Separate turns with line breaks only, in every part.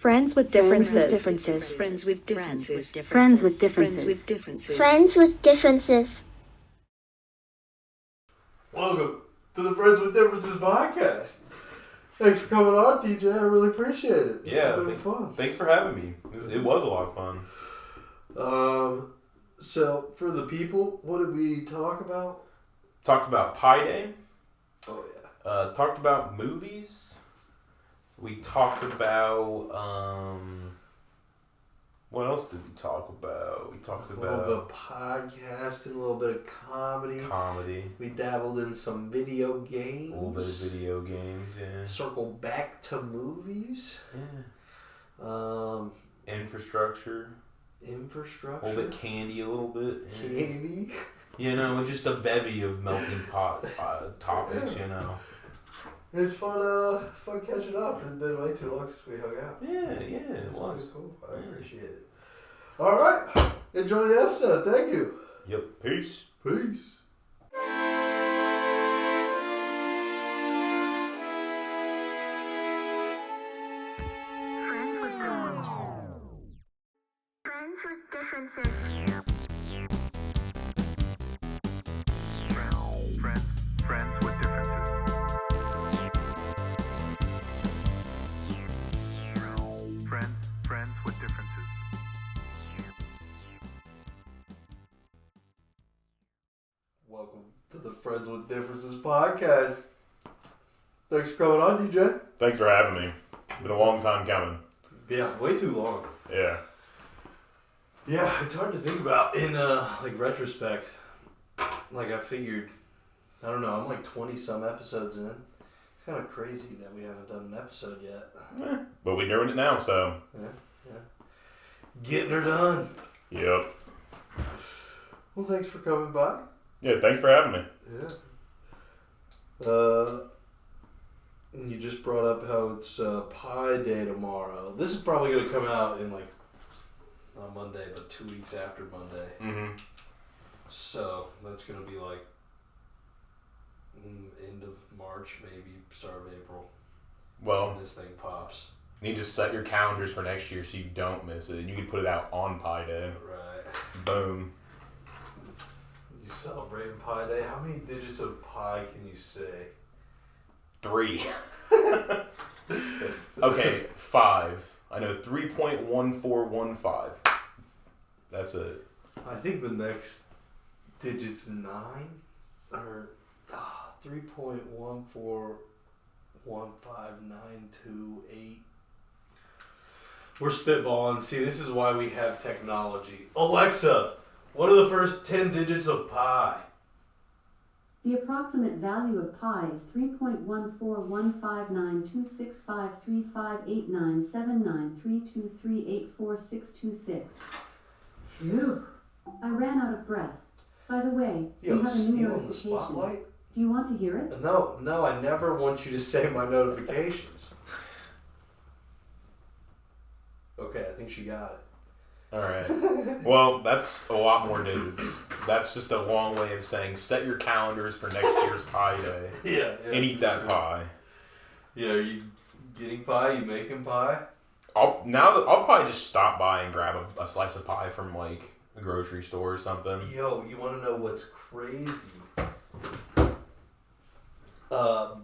Friends with differences.
Friends with differences.
Friends with differences.
Friends with differences.
Welcome to the Friends with Differences podcast. Thanks for coming on, DJ. I really appreciate it.
Yeah,
it's been fun.
Thanks for having me. It was a lot of fun.
So for the people, what did we talk about?
Talked about Pi Day.
Oh yeah.
Talked about movies. We talked about what else did we talk about? We talked about
a little bit of podcasting, a little bit of comedy. We dabbled in some video games.
A little bit of video games, yeah.
Circle back to movies.
Yeah. Infrastructure. A little bit candy, a little bit. Yeah.
Candy?
You know, just a bevy of melting pot topics, you know.
It's fun catching up. It's been way too long since we hung out.
Yeah, it was.
Really cool. I appreciate it. All right. Enjoy the episode. Thank you.
Yep. Peace.
Peace.
Friends with differences.
Friends with differences. Friends with differences.
Welcome to the Friends with Differences podcast. Thanks for coming on, DJ.
Thanks for having me. Been a long time coming.
Yeah, way too long.
Yeah.
Yeah, it's hard to think about in retrospect. Like I figured, I don't know, I'm like 20 some episodes in. It's kind of crazy that we haven't done an episode yet.
But we're doing it now, so.
Yeah. Getting her done.
Yep.
Well, thanks for coming by.
Yeah, thanks for having me.
Yeah. You just brought up how it's Pi Day tomorrow. This is probably going to come out in not Monday, but 2 weeks after Monday.
Mm-hmm.
So that's going to be like end of March, maybe start of April.
Well,
when this thing pops.
you need to set your calendars for next year so you don't miss it. And you can put it out on Pi Day.
Right.
Boom.
You celebrating Pi Day? How many digits of pi can you say?
3. Okay, 5. I know 3.1415. That's it.
I think the next digit's 9 or 3.1415928. We're spitballing. See, this is why we have technology. Alexa, what are the first 10 digits of pi?
The approximate value of pi is 3.14159265358979323844626. Phew. I ran out of breath. By the way,
Yo,
we have a new
stealing the
notification.
spotlight?
Do you want to hear it?
No, I never want you to say my notifications. Okay, I think she got it.
Alright. Well, that's a lot more digits. That's just a long way of saying set your calendars for next year's Pi Day.
Yeah.
And eat that pie.
Yeah, are you getting pie? You making pie?
I'll probably just stop by and grab a slice of pie from like a grocery store or something.
Yo, you want to know what's crazy?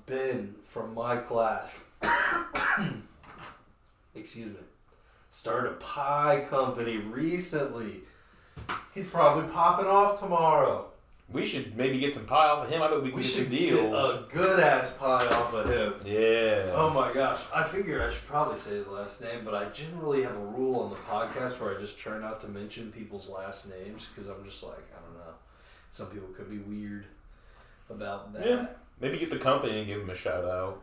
Ben from my class, excuse me, started a pie company recently. He's probably popping off tomorrow.
We should maybe get some pie off of him. I bet we can get some deals.
Get a good ass pie off of him.
Yeah.
Oh my gosh. I figure I should probably say his last name, but I generally have a rule on the podcast where I just try not to mention people's last names because I'm just like, I don't know. Some people could be weird about that.
Yeah. Maybe get the company and give him a shout out.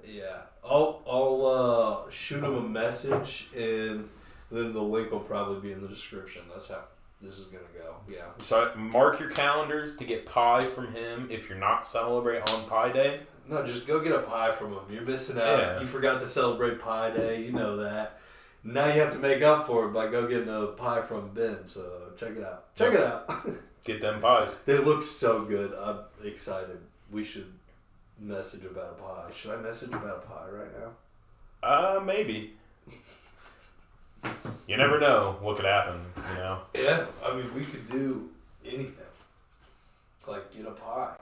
Yeah. I'll shoot him a message and then the link will probably be in the description. That's how this is going to go. Yeah.
So mark your calendars to get pie from him if you're not celebrating on Pi Day.
No, just go get a pie from him. You're missing out.
Yeah.
You forgot to celebrate Pi Day. You know that. Now you have to make up for it by go getting a pie from Ben. So check it out. Check it out.
Get them pies.
They look so good. I'm excited. We should message about a pie. Should I message about a pie right now?
Maybe. You never know what could happen, you know?
Yeah, I mean, we could do anything. Like, get a pie.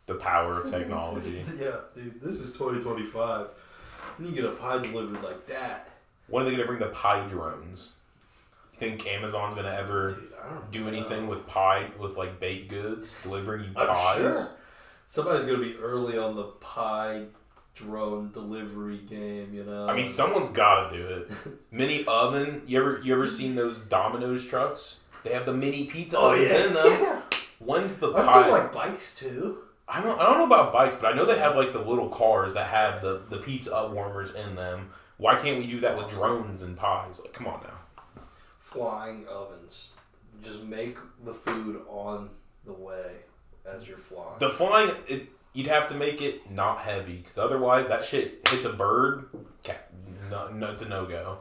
The power of technology.
Yeah, dude, this is 2025. And you get a pie delivered like that.
When are they going to bring the pie drones? You think Amazon's going to ever
Dude, I don't
do
know.
anything with pie, with like baked goods, delivering you
I'm
pies?
sure. Somebody's going to be early on the pie drone delivery game, you know?
I mean, someone's got to do it. Mini oven. You ever seen those Domino's trucks? They have the mini pizza ovens in them.
Yeah.
When's the
Aren't
pie?
they like bikes too?
I don't know about bikes, but I know they have like the little cars that have the pizza warmers in them. Why can't we do that with drones and pies? Like, come on now.
Flying ovens. Just make the food on the way as you're flying.
The flying, you'd have to make it not heavy, because otherwise that shit hits a bird. No, it's a no-go.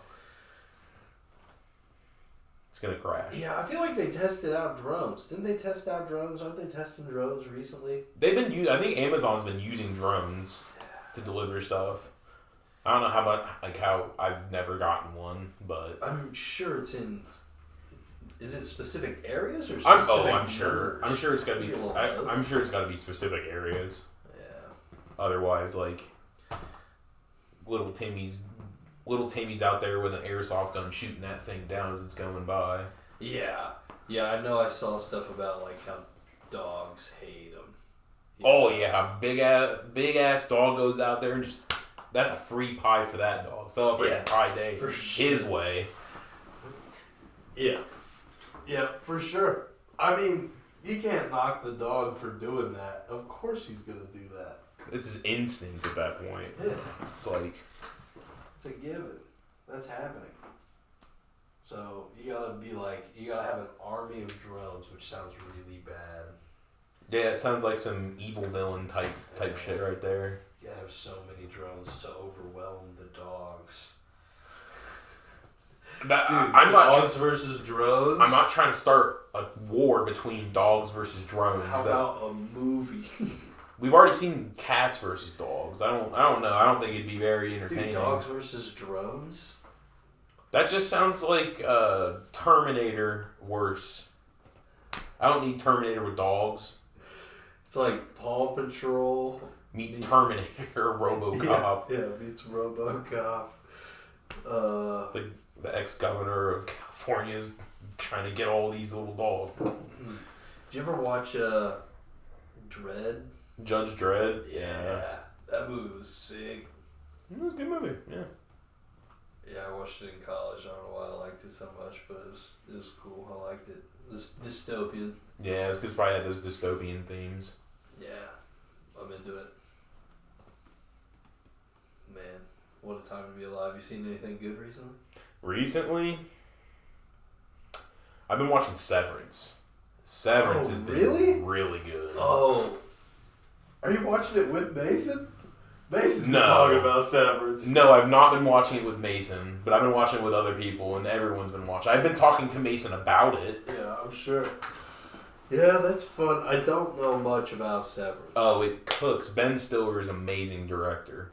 It's gonna crash.
Yeah, I feel like they tested out drones. Didn't they test out drones? Aren't they testing drones recently?
They've been I think Amazon's been using drones to deliver stuff. I don't know how I've never gotten one, but
I'm sure it's in. Is it specific areas or
I'm
specific
sure.
numbers?
I'm sure it's got to be.
Maybe a little both.
I'm sure it's got to be specific areas.
Yeah.
Otherwise, like little Timmy's out there with an airsoft gun shooting that thing down as it's going by.
Yeah. Yeah, I know I saw stuff about like how dogs hate them.
Oh yeah, big ass dog goes out there and just that's a free pie for that dog. Celebrating Pie Day
for
his way.
Yeah. Yeah, for sure. I mean, you can't knock the dog for doing that. Of course he's gonna do that.
It's his instinct at that point.
Yeah.
It's like
It's a given. That's happening. So you gotta have an army of drones, which sounds really bad.
yeah, it sounds like some evil villain type shit right there.
You gotta have so many drones to overwhelm the dogs.
I'm not
dogs versus drones.
I'm not trying to start a war between dogs versus drones.
How about a movie?
We've already seen cats versus dogs. I don't know. I don't think it'd be very entertaining.
Dude, dogs versus drones?
That just sounds like Terminator worse. I don't need Terminator with dogs.
It's like Paw Patrol
Meets Terminator, RoboCop.
Yeah, meets RoboCop.
The ex-governor of California is trying to get all these little dogs.
Did you ever watch Dredd?
Judge Dredd?
Yeah. That movie was sick.
It was a good movie, yeah.
Yeah, I watched it in college. I don't know why I liked it so much, but it was cool. I liked it. It was dystopian.
Yeah, it's because it probably had those dystopian themes.
Yeah, I'm into it. Man, what a time to be alive. You seen anything good recently?
Recently, I've been watching Severance. Severance has been really good.
Oh, are you watching it with Mason? Mason's been
No.
talking about Severance.
No, I've not been watching it with Mason, but I've been watching it with other people, and everyone's been watching. I've been talking to Mason about it.
Yeah, I'm sure. Yeah, that's fun. I don't know much about Severance.
Oh, it cooks. Ben Stiller is an amazing director.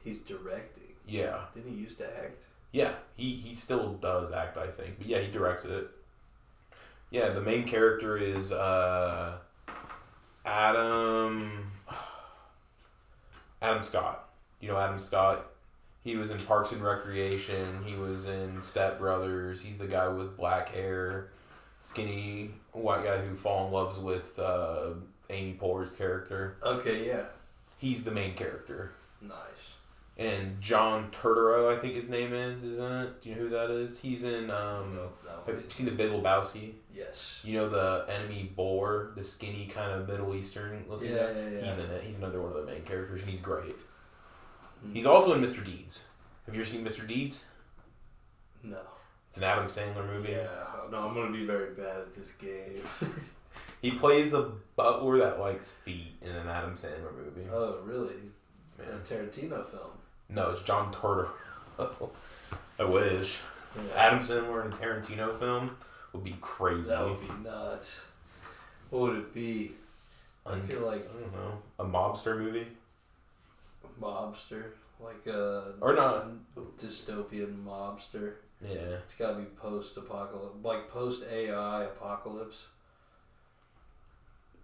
He's directing.
Yeah.
Didn't he used to act?
Yeah, he still does act, I think. But yeah, he directs it. Yeah, the main character is Adam Scott. You know Adam Scott? He was in Parks and Recreation. He was in Step Brothers. He's the guy with black hair, skinny white guy who falls in love with Amy Poehler's character.
Okay, yeah.
He's the main character.
Nice.
And John Turturro, I think his name is, isn't it? Do you know who that is? He's in,
No,
have you seen The Big Lebowski?
Yes.
You know the enemy boar, the skinny kind of Middle Eastern looking guy?
Yeah.
He's in it. He's another one of the main characters, and he's great.
Hmm.
He's also in Mr. Deeds. Have you ever seen Mr. Deeds?
No.
It's an Adam Sandler movie.
Yeah. No, I'm going to be very bad at this game.
He plays the butler that likes feet in an Adam Sandler movie.
Oh, really?
Man.
A Tarantino film.
No, it's John Turturro. I wish.
Yeah.
Adam Sandler in a Tarantino film would be crazy.
That would be nuts. What would it be? I feel like
I don't know. A mobster movie?
Mobster. Like a
Or not.
dystopian mobster.
Yeah.
It's gotta be post-apocalypse, like post-AI apocalypse.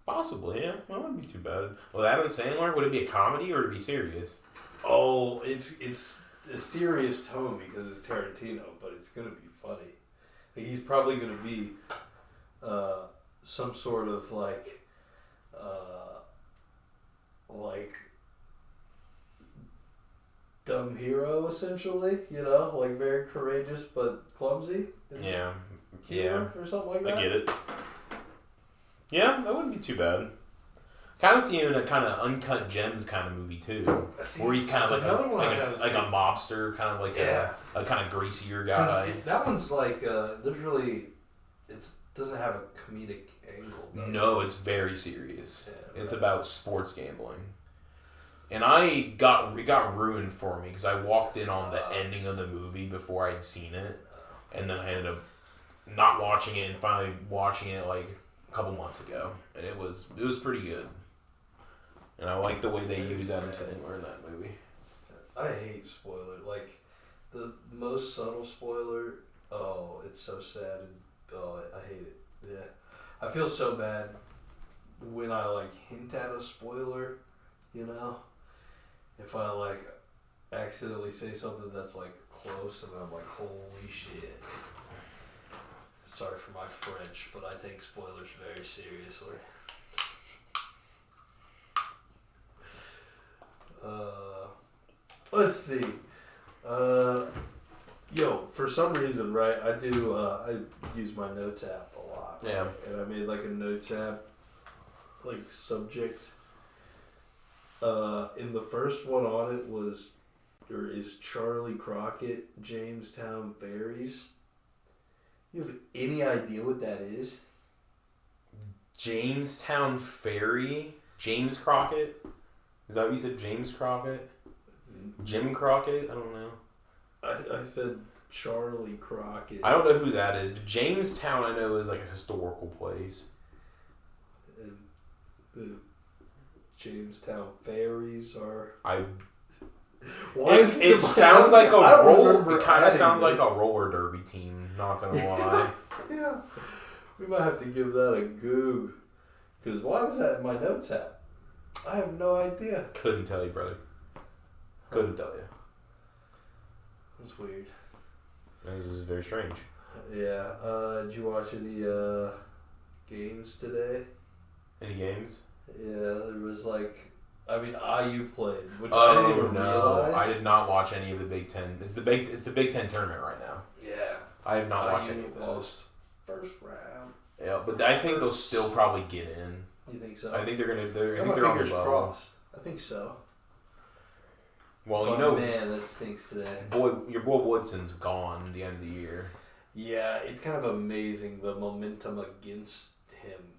Possibly, yeah. That wouldn't be too bad. Well, Adam Sandler, would it be a comedy or would it be serious?
Oh, it's a serious tone because it's Tarantino, but it's gonna be funny. Like, he's probably gonna be some sort of like dumb hero, essentially. You know, like very courageous but clumsy.
Yeah.
Humor or something like that.
I get it. Yeah, that wouldn't be too bad. Kind of seeing a kind of Uncut Gems kind of movie too, where he's kind of like a mobster, kind of like a kind of greasier guy.
That one's like there's really doesn't have a comedic angle.
No, it's very serious.
Yeah,
it's about sports gambling, and it got ruined for me because I walked in on the ending of the movie before I'd seen it, and then I ended up not watching it and finally watching it like a couple months ago, and it was pretty good. And I like the way they use Adam Sandler in that movie.
I hate spoiler. Like, the most subtle spoiler, oh, it's so sad. I hate it. Yeah. I feel so bad when I, like, hint at a spoiler, you know? If I, like, accidentally say something that's, like, close and I'm like, holy shit. Sorry for my French, but I take spoilers very seriously. Let's see. For some reason, right, I use my notes app a lot.
Yeah.
Right? And I made like a notes app, like subject. And the first one on it is Charlie Crockett, Jamestown Ferries. You have any idea what that is?
Jamestown Ferry? James Crockett? Is that what you said, James Crockett? Jim Crockett? I don't know.
I said Charlie Crockett.
I don't know who that is, but Jamestown I know is like a historical place.
And the Jamestown Ferries are...
It sounds like a roller... It kind of sounds like a roller derby team, not gonna lie.
Yeah. We might have to give that a goog. Because why was that in my notes app? I have no idea.
Couldn't tell you, brother. Couldn't tell you.
That's weird.
This is very strange.
Yeah. Did you watch any games today?
Any games?
Yeah, there was like... I mean, IU played, which I didn't even realize.
I did not watch any of the Big Ten. It's the Big Ten tournament right now.
Yeah.
I have not watched any of those.
Lost first round.
Yeah, but I think they'll still probably get in.
You think so?
I think they're gonna. I
think
they're on the
fingers
bubble.
crossed. I think so.
Well,
man, that stinks today.
Your boy Woodson's gone at the end of the year.
Yeah, it's kind of amazing the momentum against him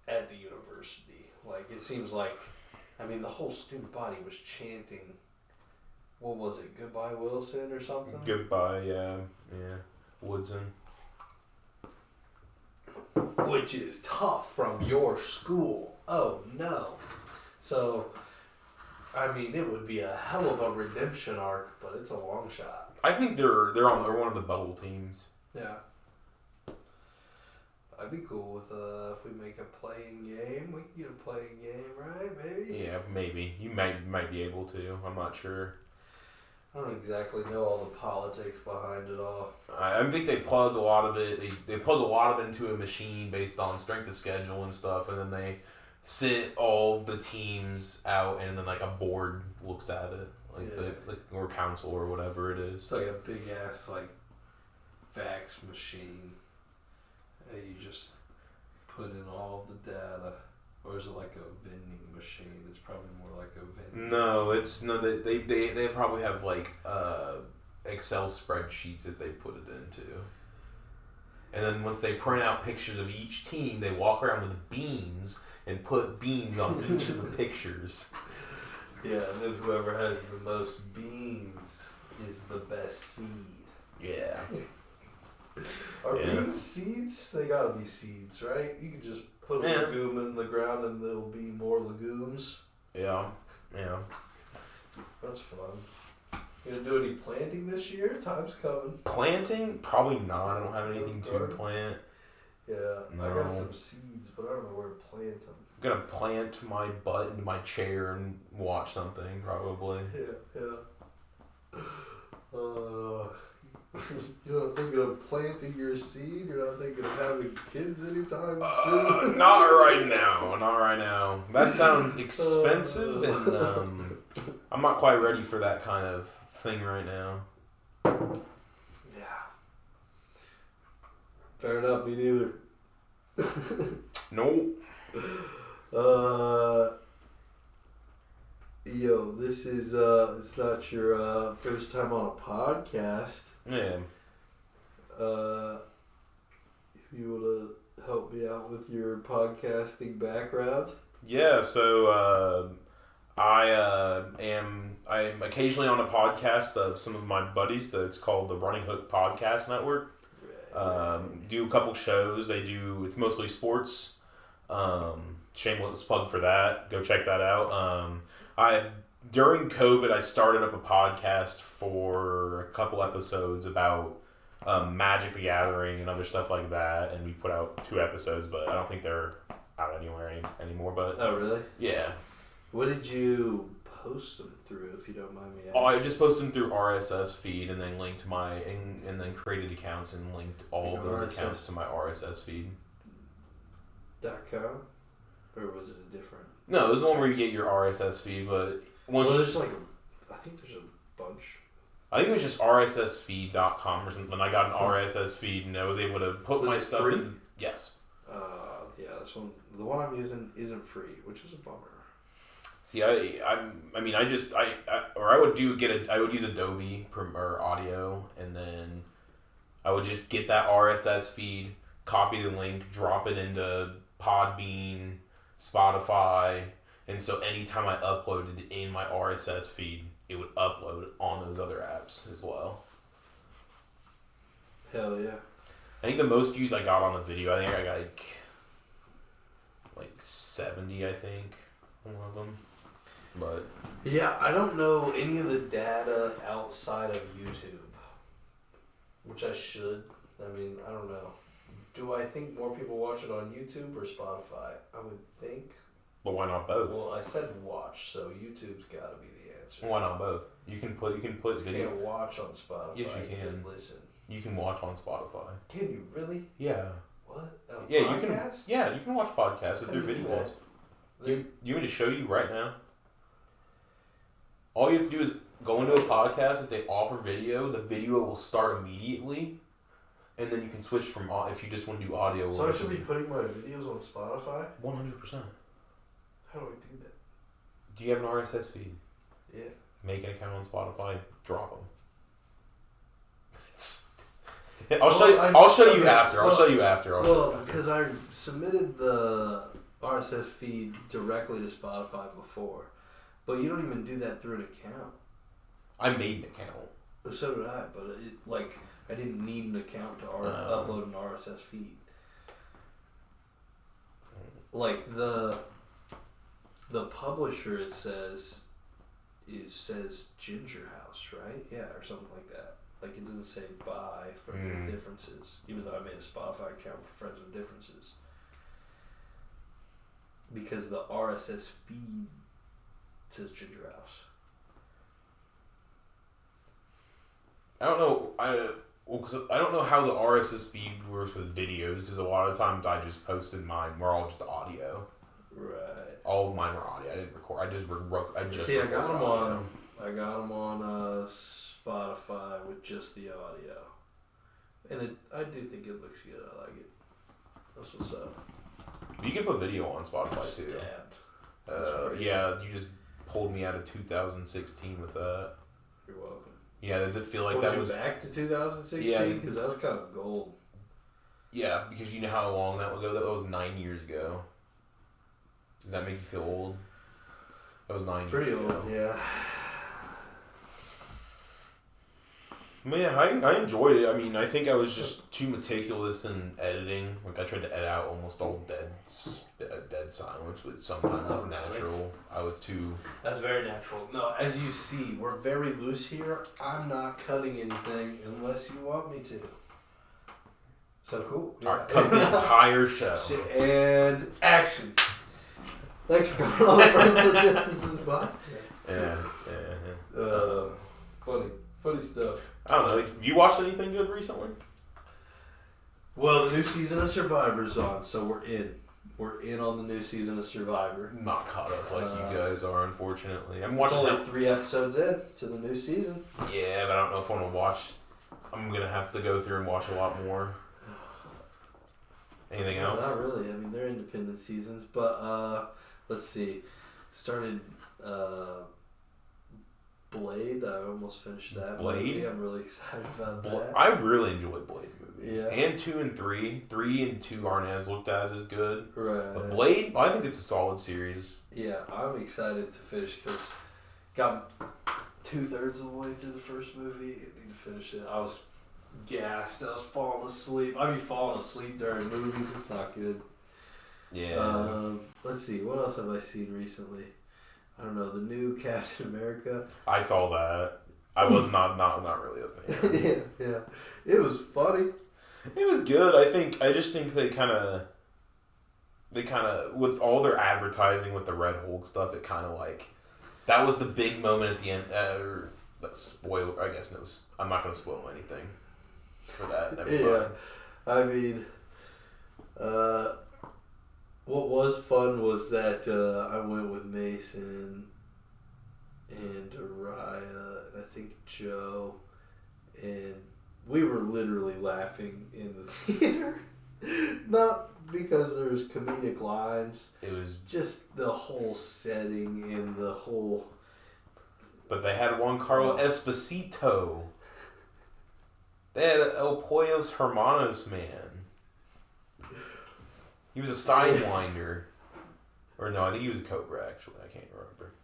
at the university. Like, it seems like, I mean, the whole student body was chanting. What was it? Goodbye Wilson or something?
Goodbye, yeah, Woodson.
Which is tough from your school. Oh no. So, I mean, it would be a hell of a redemption arc, but it's a long shot.
I think they're one of the bubble teams.
Yeah. I'd be cool with if we make a playing game. We can get a playing game, right, baby?
Yeah, maybe. You might be able to. I'm not sure.
I don't exactly know all the politics behind it all.
I think they plug a lot of it. They plug a lot of it into a machine based on strength of schedule and stuff, and then they sit all the teams out, and then like a board looks at it, or council or whatever it is.
It's like a big ass fax machine. And you just put in all the data. Or is it like a vending machine? It's probably more like a vending.
No, they probably have Excel spreadsheets that they put it into. And then once they print out pictures of each team, they walk around with beans and put beans on each of the pictures.
Yeah, and then whoever has the most beans is the best seed.
Yeah.
Are beans seeds? They gotta be seeds, right? You can just put a legume in the ground and there'll be more legumes.
Yeah.
That's fun. You gonna do any planting this year? Time's coming.
Planting? Probably not. I don't have anything to
Garden?
plant.
Yeah, I
No.
got some seeds, but I don't know where to plant them.
I'm gonna plant my butt into my chair and watch something, probably.
Yeah. You're not thinking of planting your seed? You're not thinking of having kids anytime soon?
Not right now. Not right now. That sounds expensive, and I'm not quite ready for that kind of thing right now.
Yeah. Fair enough, me neither.
Nope.
Yo, this is it's not your first time on a podcast.
Yeah.
If you want to help me out with your podcasting background.
Yeah, so I'm occasionally on a podcast of some of my buddies. It's called the Running Hook Podcast Network. Do a couple shows. It's mostly sports. Shameless plug for that. Go check that out. During COVID, I started up a podcast for a couple episodes about Magic the Gathering and other stuff like that, and we put out 2 episodes, but I don't think they're out anywhere anymore. But
Oh, really?
yeah.
What did you post them through, if you don't mind me asking?
Oh, I just posted them through RSS feed and then linked and then created accounts and linked all of those accounts to my RSS feed.
.com? Or was it a different?
No, it was the one where you get your RSS feed, but once
there's I think there's a bunch.
I think it was just rssfeed.com or something. I got an RSS feed and I was able to put
Was
my
it
stuff
free?
in. Yes.
Yeah, this one, the one I'm using isn't free, which is a bummer.
See, I would use Adobe Premiere Audio, and then I would just get that RSS feed, copy the link, drop it into Podbean, Spotify, and so anytime I uploaded it in my RSS feed, it would upload on those other apps as well.
Hell yeah.
I think the most views I got on a video, I think I got like 70, I think, on one of them. But
Yeah, I don't know any of the data outside of YouTube, which I should. I mean, I don't know. Do I think more people watch it on YouTube or Spotify? I would think.
but why not both?
Well, I said watch, so YouTube's got to be the answer.
Why not both? You can put
You
video.
can't watch on Spotify.
Yes, you can.
Listen.
You can watch on Spotify.
Can you really?
Yeah.
What?
Yeah,
Podcast?
you can. Yeah, you can watch podcasts if
How
they're
do you do
video
that?
ones. You want me to show you right now? All you have to do is go into a podcast. If they offer video, the video will start immediately, and then you can switch from if you just want to do audio.
So I should be putting my videos on Spotify?
100%.
How do I do that?
Do you have an RSS feed?
Yeah.
Make an account on Spotify. Drop them. I'll show you. I'll show you after. I'll show you after.
Well, because I submitted the RSS feed directly to Spotify before, but you don't even do that through an account.
I made an account.
So did I, but I didn't need an account to upload an RSS feed. Like the publisher, it says Gingerhouse, right? Yeah, or something like that. Like it doesn't say buy Friends with Differences, even though I made a Spotify account for Friends with Differences. Because the RSS feed says Gingerhouse.
I don't know. Cause I don't know how the RSS feed works with videos, because a lot of times I just posted mine. We're all just audio.
Right.
All of mine were audio. I didn't record. I just
See, I got
recorded
them
audio.
on Spotify with just the audio, and I do think it looks good. I like it. That's what's up.
You can put video on Spotify too.
Stabbed.
Yeah, you just pulled me out of 2016 with that.
You're welcome.
Yeah, does it feel like
Was
that
you
was?
back to 2016?
Yeah.
Because that was kind of gold.
Yeah, because you know how long that ago. That was 9 years ago. Does that make you feel old? That was 9
Pretty
years ago.
old, yeah.
Man, I enjoyed it. I mean, I think I was just too meticulous in editing. Like, I tried to edit out almost all dead silence, which sometimes is natural. I was too...
That's very natural. No, as you see, we're very loose here. I'm not cutting anything unless you want me to. So cool.
All right, cut the entire show.
And action. Thanks for coming on the Friends with Differences podcast.
Yeah.
Funny stuff.
I don't know. Have you watched anything good recently?
Well, the new season of Survivor's on, so we're in. We're in on the new season of Survivor.
Not caught up like you guys are, unfortunately. I'm
It's
watching
only 3 episodes in to the new season.
Yeah, but I don't know if I want to watch. I'm gonna have to go through and watch a lot more. Anything else?
Not really. I mean, they're independent seasons, but let's see. Started Blade. I almost finished that.
Blade?
Movie. I'm really excited about that.
I really enjoyed Blade movie.
Yeah.
And 2 and 3. 3 and 2 aren't as looked at as good.
Right.
But Blade, I think it's a solid series.
Yeah, I'm excited to finish because got 2/3 of the way through the first movie. I need to finish it. I was gassed. I was falling asleep. I be falling asleep during movies. It's not good.
Yeah.
Let's see. What else have I seen recently? I don't know. The new Captain America.
I saw that. I was not really a fan.
yeah. It was funny.
It was good. I just think they kind of with all their advertising with the Red Hulk stuff, it kind of like that was the big moment at the end. Spoiler, I guess. No, I'm not going to spoil anything for that. Never mind.
I mean, what was fun was that I went with Mason and Araya and I think Joe, and we were literally laughing in the theater. Not because there's comedic lines.
It was
just the whole setting and the whole...
But they had Juan Carlos Esposito. They had El Pollos Hermanos man. He was a sidewinder. Or no, I think he was a Cobra actually. I can't remember.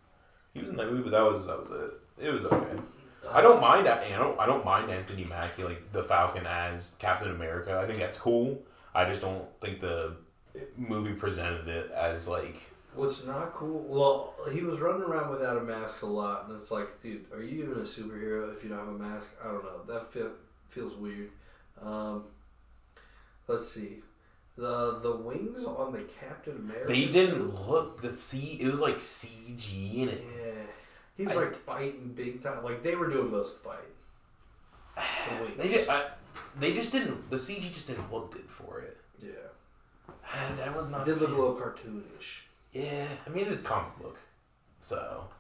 He was in that movie, but that was it. It was okay. I don't mind Anthony Mackie, like the Falcon as Captain America. I think that's cool. I just don't think the movie presented it as like...
What's not cool? Well, he was running around without a mask a lot, and it's like, dude, are you even a superhero if you don't have a mask? I don't know. That feels weird. Let's see. The wings on the Captain America.
They didn't look it was like CG in it.
Yeah, he was like fighting big time. Like they were doing most of the fight. The wings.
They just didn't. The CG just didn't look good for it.
Yeah,
and that was not.
It did look a little cartoonish.
Yeah, I mean it is comic book, so.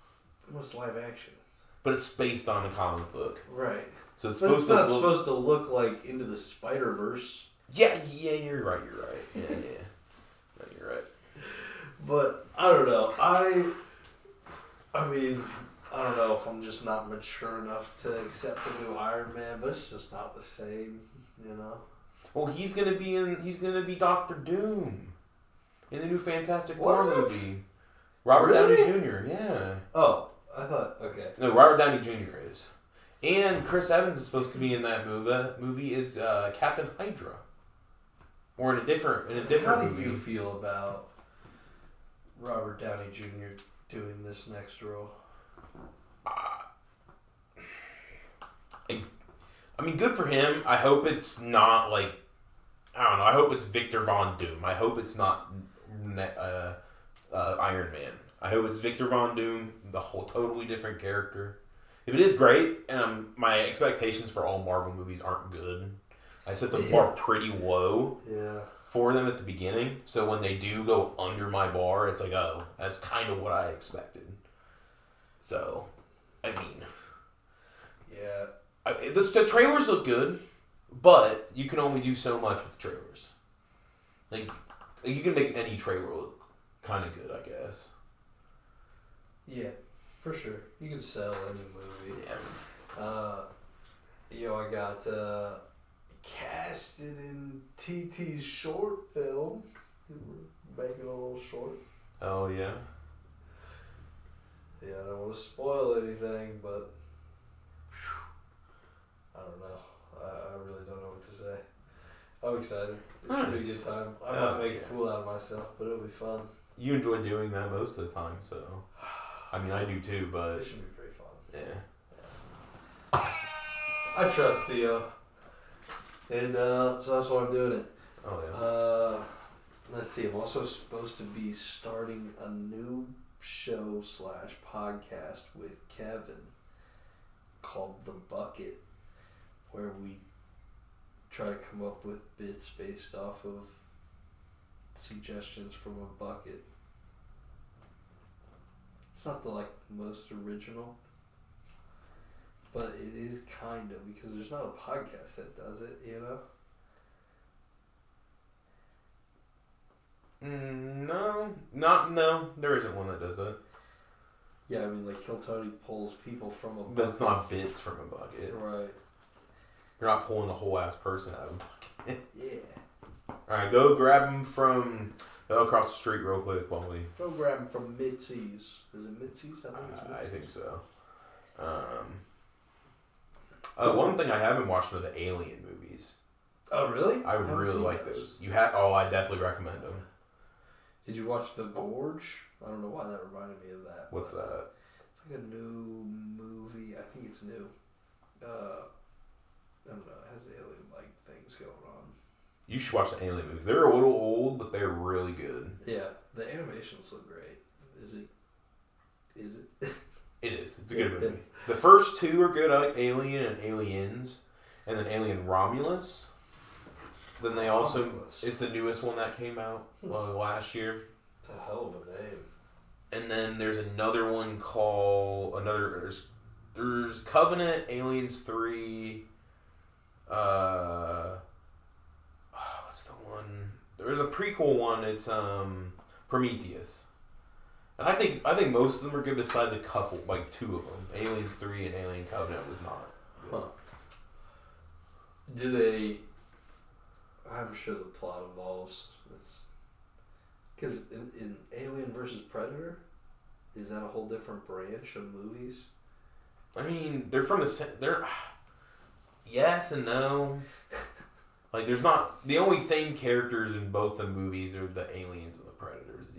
What's live action?
But it's based on a comic book,
right?
So it's
supposed to look like Into the Spider-Verse.
Yeah, you're right. Yeah. No, you're right.
But I don't know. I mean, I don't know if I'm just not mature enough to accept the new Iron Man, but it's just not the same, you know.
Well, he's gonna be Dr. Doom in the new Fantastic Four movie. Robert Downey Jr. Yeah.
Oh, I thought okay.
No, Robert Downey Jr. is, and Chris Evans is supposed to be in that movie is Captain Hydra. Or in a different movie.
How do you feel about Robert Downey Jr. doing this next role?
I mean, good for him. I hope it's not like, I don't know. I hope it's Victor Von Doom. I hope it's not Iron Man. I hope it's Victor Von Doom, the whole totally different character. If it is great, my expectations for all Marvel movies aren't good. I set the bar pretty low for them at the beginning. So when they do go under my bar, it's like, oh, that's kind of what I expected. So, I mean...
Yeah.
The trailers look good, but you can only do so much with trailers. Like, you can make any trailer look kind of good, I guess.
Yeah, for sure. You can sell any movie.
Yeah.
I got... casted in TT's short film. We're making a little short.
Oh, yeah?
Yeah, I don't want to spoil anything, but I don't know. I really don't know what to say. I'm excited. It should be a good time. I might make a fool out of myself, but it'll be fun.
You enjoy doing that most of the time, so. I mean, I do too, but.
It should be pretty fun.
Yeah.
I trust Theo. And so that's why I'm doing it.
Oh, yeah.
Let's see. I'm also supposed to be starting a new show / podcast with Kevin called The Bucket, where we try to come up with bits based off of suggestions from a bucket. It's not the most original, but it is kind of, because there's not a podcast that does it, you know?
No, there isn't one that does that.
Yeah, I mean, Kill Tony pulls people from a bucket.
But it's not bits from a bucket.
Right.
You're not pulling the whole ass person out of a bucket.
Yeah.
Alright, go grab him from across the street real quick while we...
Go grab him from Mitzi's. Is it Mitzi's? I think it's Mitzi's.
I think so. One thing I have been watching are the Alien movies.
Oh, really?
I really like those. I definitely recommend them.
Did you watch The Gorge? I don't know why that reminded me of that.
What's that?
It's a new movie. I think it's new. I don't know. It has alien-like things going on.
You should watch the Alien movies. They're a little old, but they're really good.
Yeah, the animations look great. Is it?
It is. It's a good movie. The first two are good. I like Alien and Aliens, and then Alien Romulus. Then they also...
Romulus.
It's the newest one that came out last year.
It's a hell of a name.
And then there's another one called... There's Covenant, Aliens 3... what's the one? There's a prequel one. It's Prometheus. And I think most of them are good besides a couple, two of them. Aliens 3 and Alien Covenant was not good.
Huh. Do they... I'm sure the plot evolves. Because in Alien vs. Predator, is that a whole different branch of movies?
I mean, they're from the same... They're... Yes and no. There's not... The only same characters in both the movies are the aliens and the predators.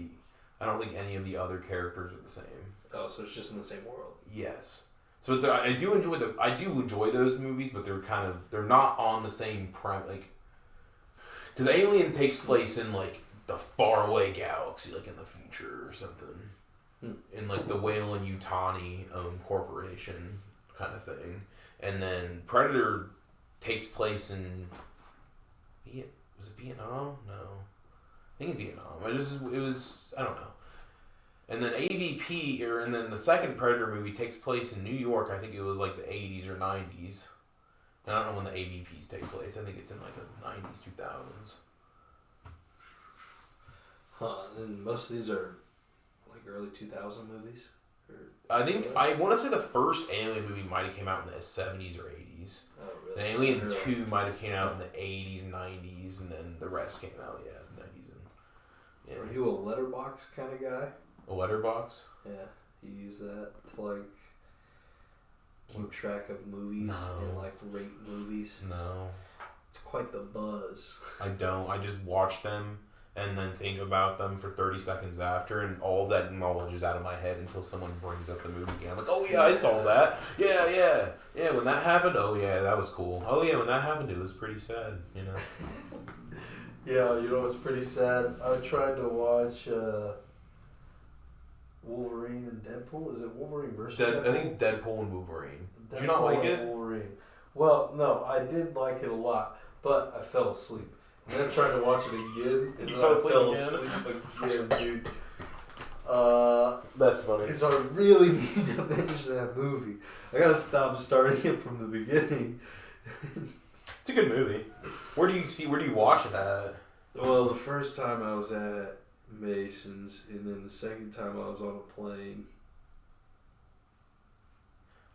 I don't think any of the other characters are the same.
Oh, so it's just in the same world.
Yes. So I do enjoy those movies, but they're not on the same prime... Because Alien takes place in, the faraway galaxy, in the future or something. In, the Weyland-Yutani corporation kind of thing. And then Predator takes place in... Was it Vietnam? No. I think it's Vietnam. It was... I don't know. And then and then the second Predator movie takes place in New York. I think it was, the 80s or 90s. And I don't know when the AVPs take place. I think it's in, the 90s, 2000s.
Huh. And most of these are, early 2000 movies?
I think... I want to say the first Alien movie might have came out in the 70s or 80s.
Oh, really?
The Alien 2 might have came out in the 80s, 90s, and then the rest came out, 90s.
Are you a letterbox kind of guy?
A letterbox?
Yeah. You use that to, keep track of movies and, rate movies?
No.
It's quite the buzz.
I don't. I just watch them and then think about them for 30 seconds after, and all of that knowledge is out of my head until someone brings up the movie again. I'm oh yeah, I saw that. Yeah, when that happened, oh yeah, that was cool. Oh yeah, when that happened, it was pretty sad,
Yeah, what's pretty sad? I tried to watch Wolverine and Deadpool. Is it Wolverine versus Deadpool?
I think it's Deadpool and Wolverine. Did you not like it?
Wolverine. Well, no, I did like it a lot, but I fell asleep. And then I tried to watch it again, and
you
then I fell
asleep
again, dude.
That's funny.
So I really need to finish that movie. I gotta stop starting it from the beginning.
It's a good movie. Where do you watch it at?
Well, the first time I was at Mason's, and then the second time I was on a plane.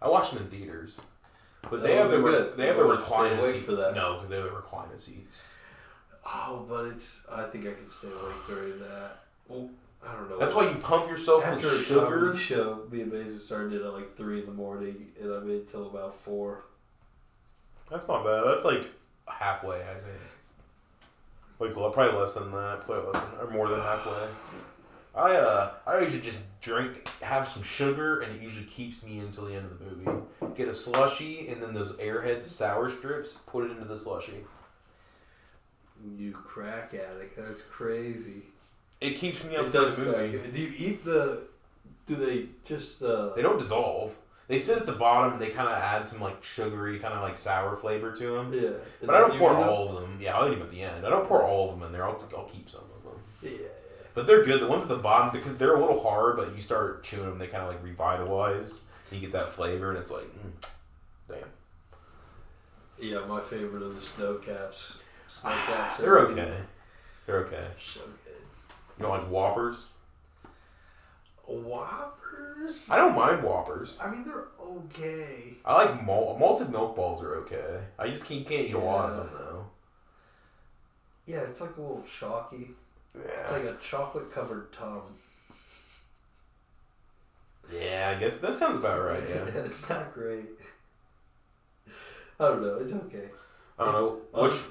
I watched them in theaters, but they have the recliner seats.
For that.
No, because they have the recliner seats.
Oh, but I think I could stay awake during that. Well, I don't know.
That's why you pump yourself
after
with sugar.
After a show, me and Mason started at 3 in the morning, and I made it till about 4.
That's not bad. That's like halfway, I think. Like, well, probably less than that. Probably less than, or more than halfway. I usually just have some sugar, and it usually keeps me until the end of the movie. Get a slushie, and then those Airhead sour strips, put it into the slushie.
You crack addict. That's crazy.
It keeps me up
It
for
does
the
suck.
movie.
Do you eat the... Do they just...
They don't dissolve. They sit at the bottom, and they kind of add some, like, sugary, kind of, like, sour flavor to them.
Yeah.
But I don't pour all of them. Yeah, I'll eat them at the end. I don't pour all of them in there. I'll keep some of them.
Yeah.
But they're good. The ones at the bottom, because they're a little hard, but you start chewing them, they kind of, like, revitalize. You get that flavor, and it's like, damn.
Yeah, my favorite are the snow caps.
They're okay. They're okay.
So good.
You don't like Whoppers?
Whoppers?
I don't mind Whoppers.
I mean, they're okay.
I like malted milk balls are okay. I just can't eat a lot of them though.
Yeah, it's like a little chalky.
Yeah.
It's like a chocolate covered tongue.
Yeah, I guess that sounds about right. Yeah.
It's not great. I don't know. It's okay.
I don't know.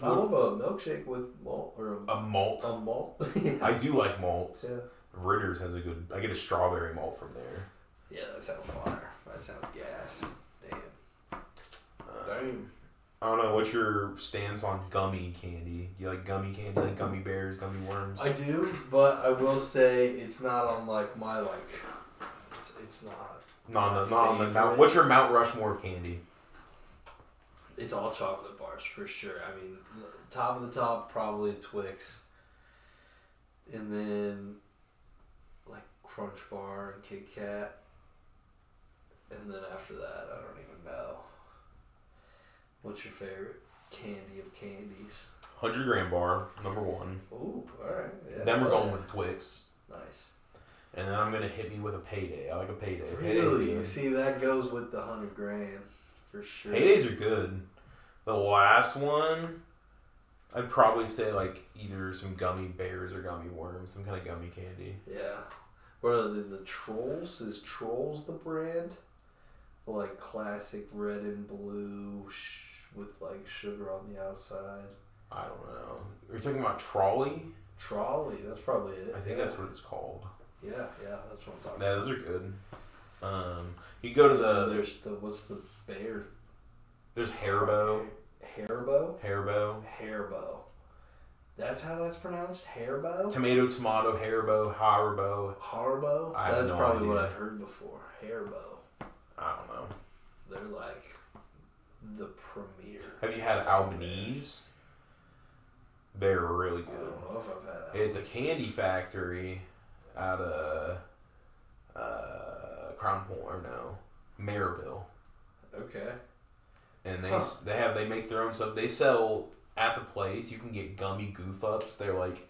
I love a milkshake with malt or
a malt.
A malt.
I do like malts.
Yeah.
Ritter's has a good. I get a strawberry malt from there.
Yeah, that sounds fire. That sounds gas. Damn. Damn.
I don't know. What's your stance on gummy candy? Do you like gummy candy, like gummy bears, gummy worms?
I do, but I will say it's not on like my like. It's not.
Not on the Mount. What's your Mount Rushmore of candy?
It's all chocolate bars for sure. I mean, top of the top probably Twix, and then like Crunch Bar and Kit Kat, and then after that I don't even know. What's your favorite candy of candies?
100-gram bar, number one.
Ooh, alright. Yeah,
Then we're going with Twix.
Nice.
And then I'm going to hit me with a Payday. I like a Payday.
Really? See, that goes with the 100 grand for sure.
Paydays are good. The last one, I'd probably say like either some gummy bears or gummy worms, some kind of gummy candy.
Yeah. What are the Trolls? Is Trolls the brand? The, like classic red and blue with like sugar on the outside.
I don't know. Are you talking about Trolley?
Trolley, that's probably it.
I think that's what it's called.
Yeah, that's what I'm talking
Yeah,
about.
those are good. You go to
There's what's the bear?
There's Haribo.
Haribo. That's how that's pronounced? Haribo?
Tomato, Haribo, Haribo.
Haribo?
I have
That's
no
probably what
idea.
I've heard before. Haribo.
I don't know.
They're like the premier.
Have you had Albanese? They're really
I
good.
don't know if I've had that.
It's a candy factory out of Crown Point, or no, Maryville.
Okay.
And they make their own stuff. They sell at the place. You can get gummy goof ups. They're like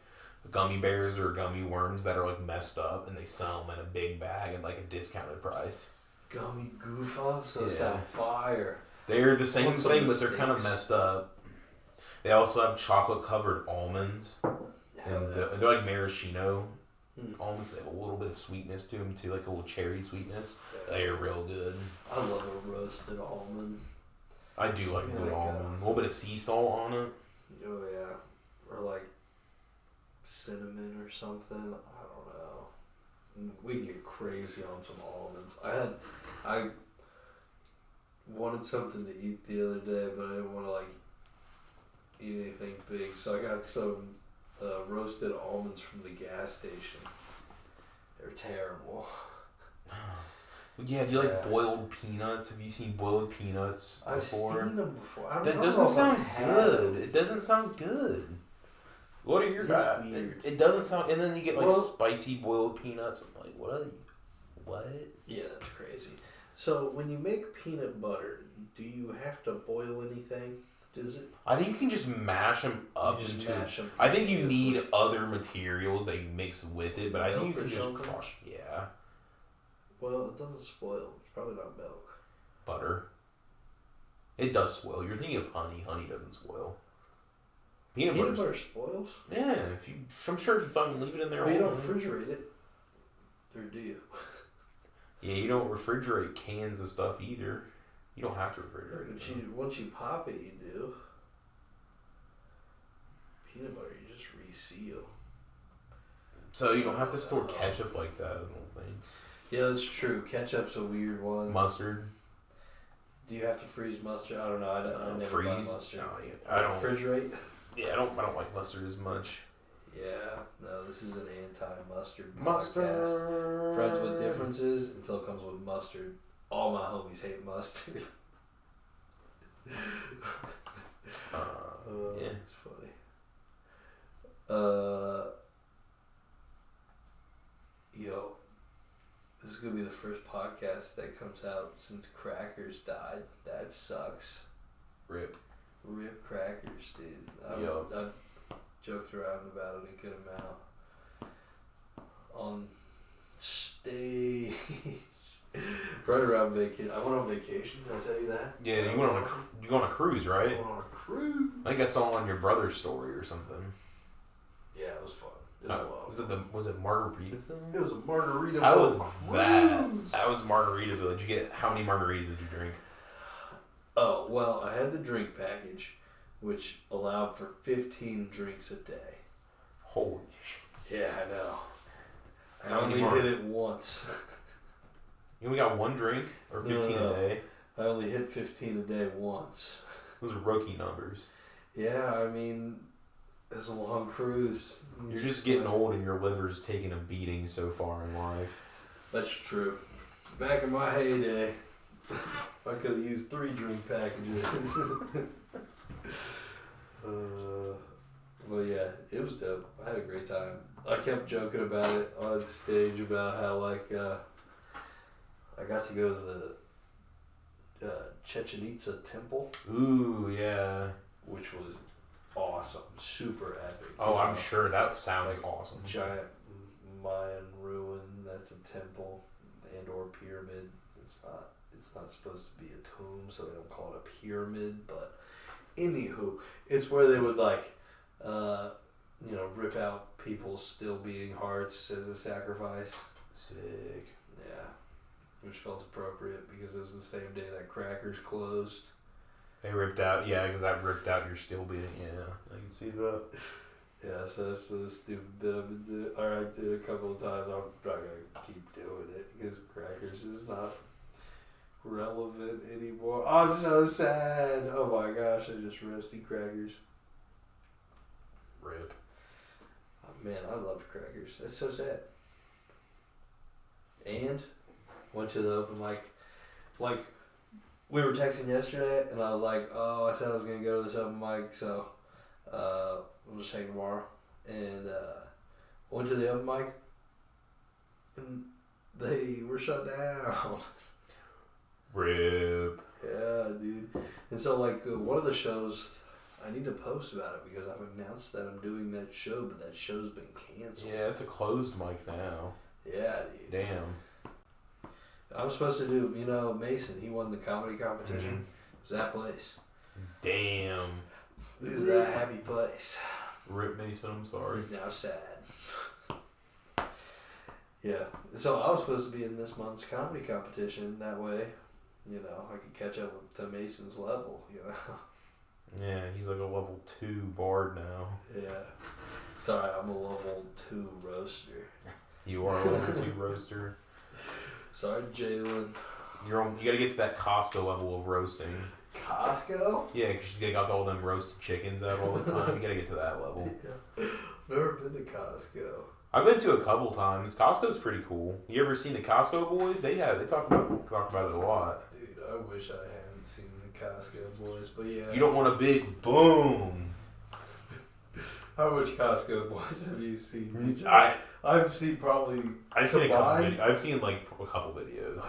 gummy bears or gummy worms that are like messed up, and they sell them in a big bag at like a discounted price.
Gummy goof ups? Those
Yeah.
sound fire.
They're the same
What's some
thing, but they're kind of
mistakes?
messed up. They also have chocolate covered almonds, and they're like maraschino almonds. They have a little bit of sweetness to them too, like a little cherry sweetness. They're real good.
I love a roasted almond.
I do like a
Yeah,
good
like
almond. A little bit of sea salt on it.
Oh yeah. Or like cinnamon or something. I don't know. We can get crazy on some almonds. I wanted something to eat the other day, but I didn't want to like eat anything big, so I got some roasted almonds from the gas station. They're terrible.
Yeah, do you like boiled peanuts? Have you seen boiled peanuts before?
I've seen them before. I
That
don't
doesn't
know if
sound
I've had
good.
them.
It doesn't sound good. What are your
It's
guys?
weird.
It doesn't sound. And then you get like
Well-
spicy boiled peanuts. I'm like, what? What?
Yeah, that's crazy. So when you make peanut butter, do you have to boil anything? Does it?
I think you can just mash them up
You just
into.
mash 'em
I think you
previously.
need other materials that you mix with it, but I think you
Milk or
can just
something?
crush. Yeah,
Well, it doesn't spoil. It's probably not milk.
butter. It does spoil. You're thinking of honey. Honey doesn't spoil. Peanut
Peanut
butter.
butter spoils?
Yeah, if you, I'm sure if you fucking leave it in there.
Well, you
all
don't
night-
refrigerate it. Or do you?
Yeah, you don't refrigerate cans of stuff either. You don't have to refrigerate it.
Once you pop it, you do. Peanut butter, you just reseal.
So you don't have to store ketchup like that, I don't think.
Yeah, that's true. Ketchup's a weird one.
Mustard.
Do you have to freeze mustard? I don't know. I never buy mustard.
No, I don't.
Refrigerate?
Yeah, I don't like mustard as much.
Yeah, no, this is an anti-mustard
Mustard.
podcast. Friends with differences until it comes with mustard. All my homies hate mustard.
Yeah.
It's funny. Yo, this is gonna be the first podcast that comes out since Crackers died. That sucks.
Rip.
Rip Crackers, dude. I joked around about it a good amount. On stage. Right around vacation. I went on vacation, did I tell you that?
Yeah, you went on a cruise, right?
I went on a cruise.
I think I saw on your brother's story or something.
Yeah, it was fun. It was a lot of fun.
Was it Margaritaville?
It was a Margaritaville.
How was that?
cruise.
That was Margaritaville. Did you get, how many margaritas did you drink?
Oh, well, I had the drink package, which allowed for 15 drinks a day.
Holy shit.
Yeah, I know.
How
I
many
only hit it once.
You only got one drink? Or 15
No.
a day?
I only hit 15 a day once.
Those are rookie numbers.
Yeah, I mean, it's a long cruise.
You're just getting old and your liver's taking a beating so far in life.
That's true. Back in my heyday, I could have used 3 drink packages. But yeah, it was dope. I had a great time. I kept joking about it on stage about how I got to go to the Chichen Itza temple.
Ooh, yeah.
Which was awesome. Super epic.
Oh, I'm sure that sounds awesome.
Giant Mayan ruin that's a temple and or pyramid. It's not supposed to be a tomb, so they don't call it a pyramid, but anywho, it's where they would rip out people's still beating hearts as a sacrifice.
Sick.
Yeah. Which felt appropriate because it was the same day that Crackers closed.
They ripped out, yeah, because that ripped out your still beating. Yeah, I can see that.
Yeah, so that's the stupid bit I've been doing. Or I did a couple of times. I'm not going to keep doing it because Crackers is not relevant anymore. I'm so sad. Oh my gosh, I just roasted Crackers.
Rip.
Oh, man, I loved Crackers. That's so sad. And went to the open mic. We were texting yesterday, and I was like, oh, I said I was going to go to this open mic, so we'll just take tomorrow. And went to the open mic, and they were shut down.
Rip.
Yeah, dude. And so, one of the shows, I need to post about it because I've announced that I'm doing that show, but that show's been canceled.
Yeah, it's a closed mic now.
Yeah, dude.
Damn.
I was supposed to do, Mason, he won the comedy competition.
Mm-hmm.
It was that place.
Damn.
It was that happy place.
Rip Mason, I'm sorry.
He's now sad. Yeah. So I was supposed to be in this month's comedy competition. That way, I could catch up to Mason's level,
Yeah, he's like a level 2 bard now.
Yeah. Sorry, I'm a level 2 roaster.
You are a level 2 roaster.
Sorry, Jalen.
You gotta get to that Costco level of roasting.
Costco?
Yeah, because they got all them roasted chickens out all the time. You gotta get to that level.
Yeah. Never been to Costco.
I've been to a couple times. Costco's pretty cool. You ever seen the Costco boys? They talk about it a lot.
Dude, I wish I hadn't seen the Costco boys, but yeah.
You don't want a big boom.
How much Costco boys have you seen?
I've
seen probably.
I've seen a couple. I've seen a couple videos.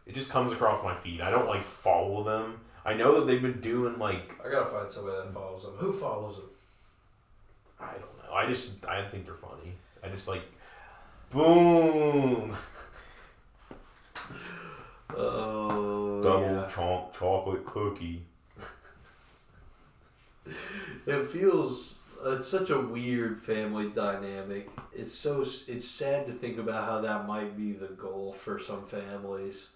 It just comes across my feed. I don't follow them. I know that they've been doing
I gotta find somebody that follows them. Who follows them?
I don't know. I think they're funny. I just boom.
Oh.
Double chocolate cookie.
It feels it's such a weird family dynamic. It's sad to think about how that might be the goal for some families.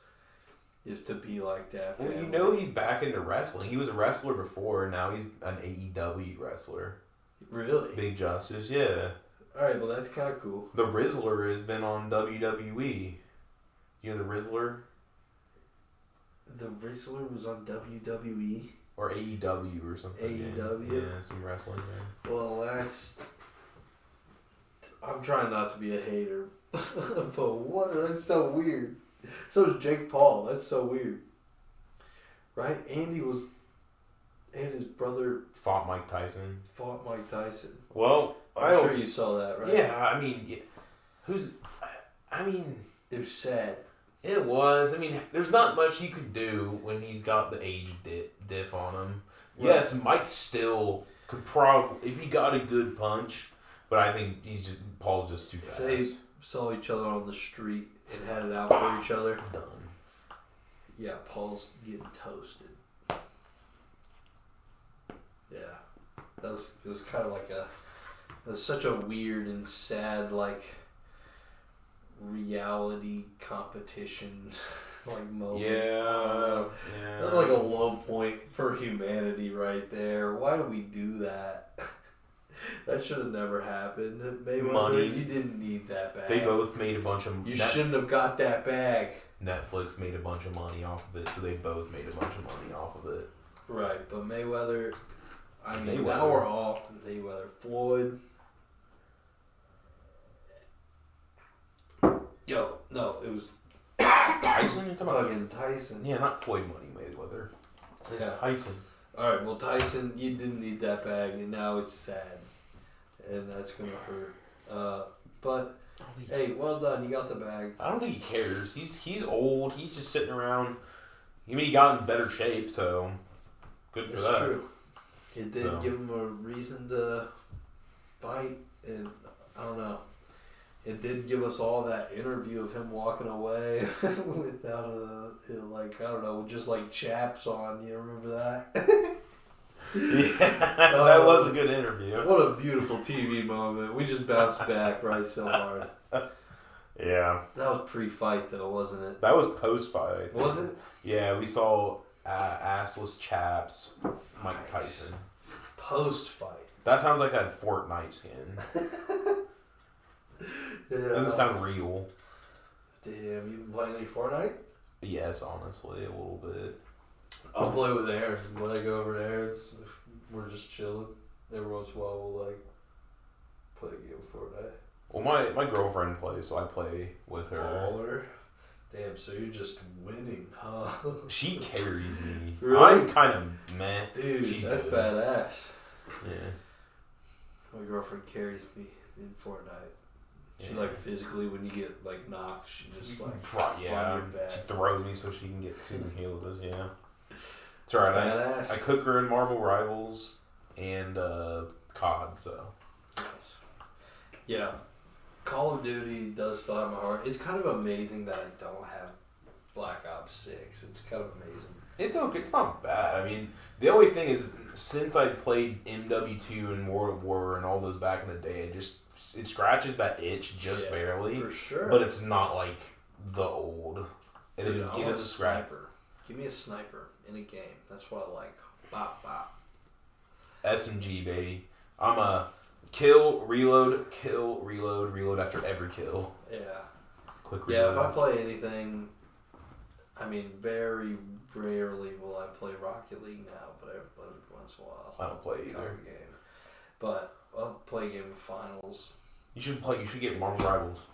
is to be like that.
Well,
family.
you know he's back into wrestling. He was a wrestler before, and now he's an AEW wrestler.
Really?
Big Justice, yeah.
Alright, well that's kind of cool.
The Rizzler has been on WWE. You know the Rizzler?
The Rizzler was on WWE?
Or AEW or something.
AEW?
Yeah, some wrestling there.
Well, that's... I'm trying not to be a hater. But what? That's so weird. So is Jake Paul. That's so weird. Right? Andy was... And his brother
Fought Mike Tyson.
fought Mike Tyson.
Well,
I'm sure you saw that, right?
Yeah, I mean,
It was sad.
it was. I mean, there's not much he could do when he's got the age diff on him.
Right.
Yes, Mike still could probably, if he got a good punch, but I think Paul's just too fast.
If they saw each other on the street and had it out for each other,
Done.
yeah, Paul's getting toasted. Yeah. It was kind of like it was such a weird and sad, like, reality competition, like, moment.
Yeah.
That was like a low point for humanity right there. Why do we do that? That should have never happened. Mayweather,
Money.
you didn't need that bag.
They both made a bunch of...
You shouldn't have got that bag.
Netflix made a bunch of money off of it, so they both made a bunch of money off of it.
Right, but Mayweather... I mean,
Mayweather.
now we're all Mayweather. Floyd. Yo, no, it was
Tyson? You're talking about
fucking Tyson.
Yeah, not Floyd Money Mayweather. It's
Yeah.
Tyson.
Alright, well, Tyson, you didn't need that bag, and now it's sad. And that's going to hurt. But, hey, well done. You got the bag.
I don't think he cares. He's old. He's just sitting around. I mean, he got in better shape, so good for
It's
that.
true. It did
So.
give him a reason to fight, and I don't know. It did give us all that interview of him walking away without I don't know, just like chaps on. You remember that?
Yeah, that was a good interview.
What a beautiful TV moment. We just bounced back right so hard.
Yeah.
That was pre-fight though, wasn't it?
That was post-fight.
Was it?
Yeah, we saw assless chaps, Mike
Nice.
Tyson.
Post-fight.
That sounds like I had Fortnite skin.
Yeah.
Doesn't sound real.
Damn, you been playing any Fortnite?
Yes, honestly, a little bit.
I'll play with Aaron. When I go over to Aaron's, we're just chilling. Every once in a while, we'll like play a game of Fortnite.
Well, my girlfriend plays, so I play with her.
Baller. Damn, so you're just winning, huh?
She carries me.
Really?
I'm kind of meh.
Dude,
She's
that's
good.
badass.
Yeah.
My girlfriend carries me in Fortnite. She
Yeah.
like physically, when you get like knocked, she just like
Yeah.
on your back.
She throws me so she can get 2 heals. Yeah. It's
That's
alright.
badass.
I cook her in Marvel Rivals and COD, so.
Nice. Yeah. Call of Duty does still have my heart. It's kind of amazing that I don't have Black Ops 6. It's kind of amazing.
It's okay. It's not bad. I mean, the only thing is, since I played MW2 and World of War and all those back in the day, it scratches that itch just
Yeah,
barely.
For sure.
But it's not like the old. It
Dude,
doesn't.
I
It
want a
doesn't scratch.
sniper. Give me a sniper in a game. That's what I like. Bop, bop.
SMG, baby. I'm a kill, reload after every kill.
Yeah.
Quick
Yeah,
reload.
if I play anything, I mean, very rarely will I play Rocket League now, but every once in a while.
I don't play
Cover
either.
game. But I'll play a game of finals.
You should play. You should get Marvel Rivals.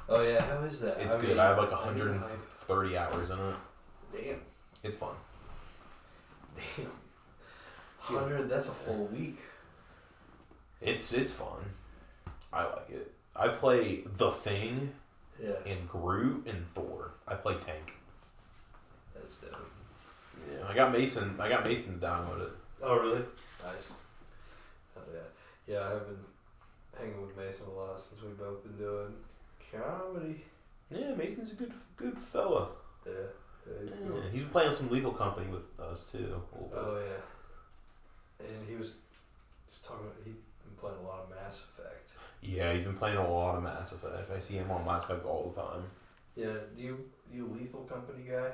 Oh yeah, how is that?
It's good.
mean,
I have like
I mean,
130 hours in it.
Damn.
It's fun.
Damn. 100, that's a full week.
It's fun. I like it. I play The Thing
Yeah.
and Groot and Thor. I play tank.
That's dope.
Yeah, I got Mason to download it.
Oh really? Nice. Oh yeah. Yeah, I have been hanging with Mason a lot since we've both been doing comedy.
Yeah, Mason's a good fella.
Yeah. He's
Yeah,
cool.
he's been playing some Lethal Company with us too. a little bit.
Oh yeah. And he was talking about he'd been playing a lot of Mass Effect.
Yeah, he's been playing a lot of Mass Effect. I see him on Mass Effect all the time.
Yeah, you Lethal Company guy?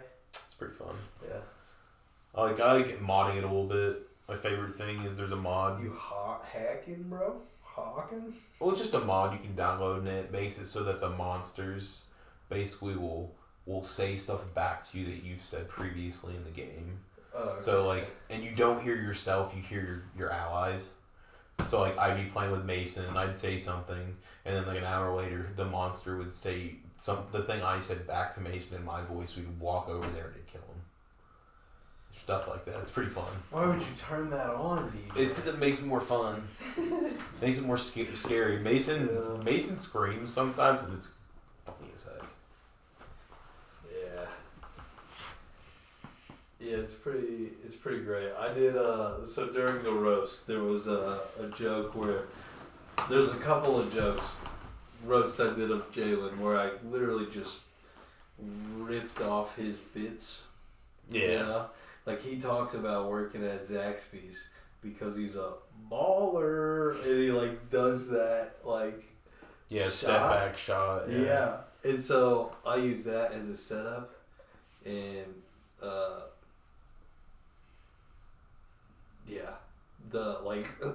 pretty fun.
Yeah.
I like modding it a little bit. My favorite thing is there's a mod.
You hacking, bro? Hawking?
Well, it's just a mod you can download, and it makes it so that the monsters basically will say stuff back to you that you've said previously in the game.
Okay.
So like, and you don't hear yourself, you hear your allies. So like, I'd be playing with Mason, and I'd say something, and then like an hour later, the monster would say the thing I said back to Mason in my voice. We'd walk over there and it'd kill him. Stuff like that. It's pretty fun.
Why would you turn that on, DJ?
It's because it makes it more fun. Makes it more scary. Mason screams sometimes, and it's funny as heck.
Yeah. Yeah, it's pretty great. I did so during the roast there was a joke where there's a couple of jokes roast I did of Jalen where I literally just ripped off his bits.
Yeah.
You know? Like he talks about working at Zaxby's because he's a baller and he like does that like
step back shot.
Yeah. And so I use that as a setup and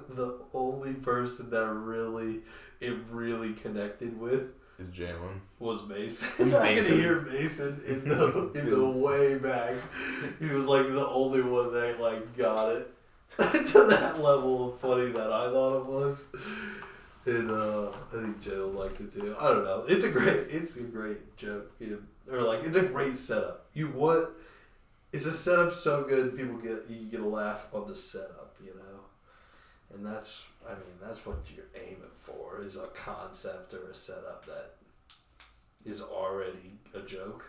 the only person that really connected with
Is Jalen.
was Mason. I could hear Mason in the way back. He was like the only one that like got it to that level of funny that I thought it was. And I think Jalen liked it too. I don't know. It's a great joke. Yeah. Or like it's a great setup. It's a setup so good you get a laugh on the setup, you know. And that's what you're aiming for is a concept or a setup that is already a joke.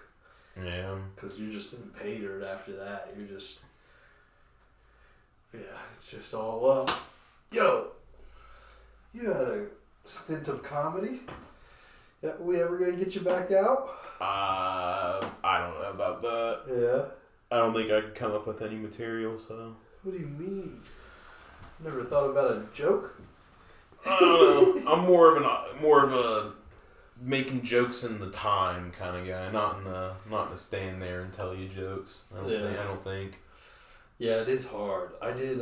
Yeah.
Because you're just impaired after that. You're just, it's just all, well, yo, you had a stint of comedy. Yeah, we ever going to get you back out?
I don't know about that.
Yeah.
I don't think I could come up with any material, so.
What do you mean? Never thought about a joke?
I don't know. I'm more of a making jokes in the time kind of guy, not in a stand there and tell you jokes. I don't think.
Yeah, it is hard. I did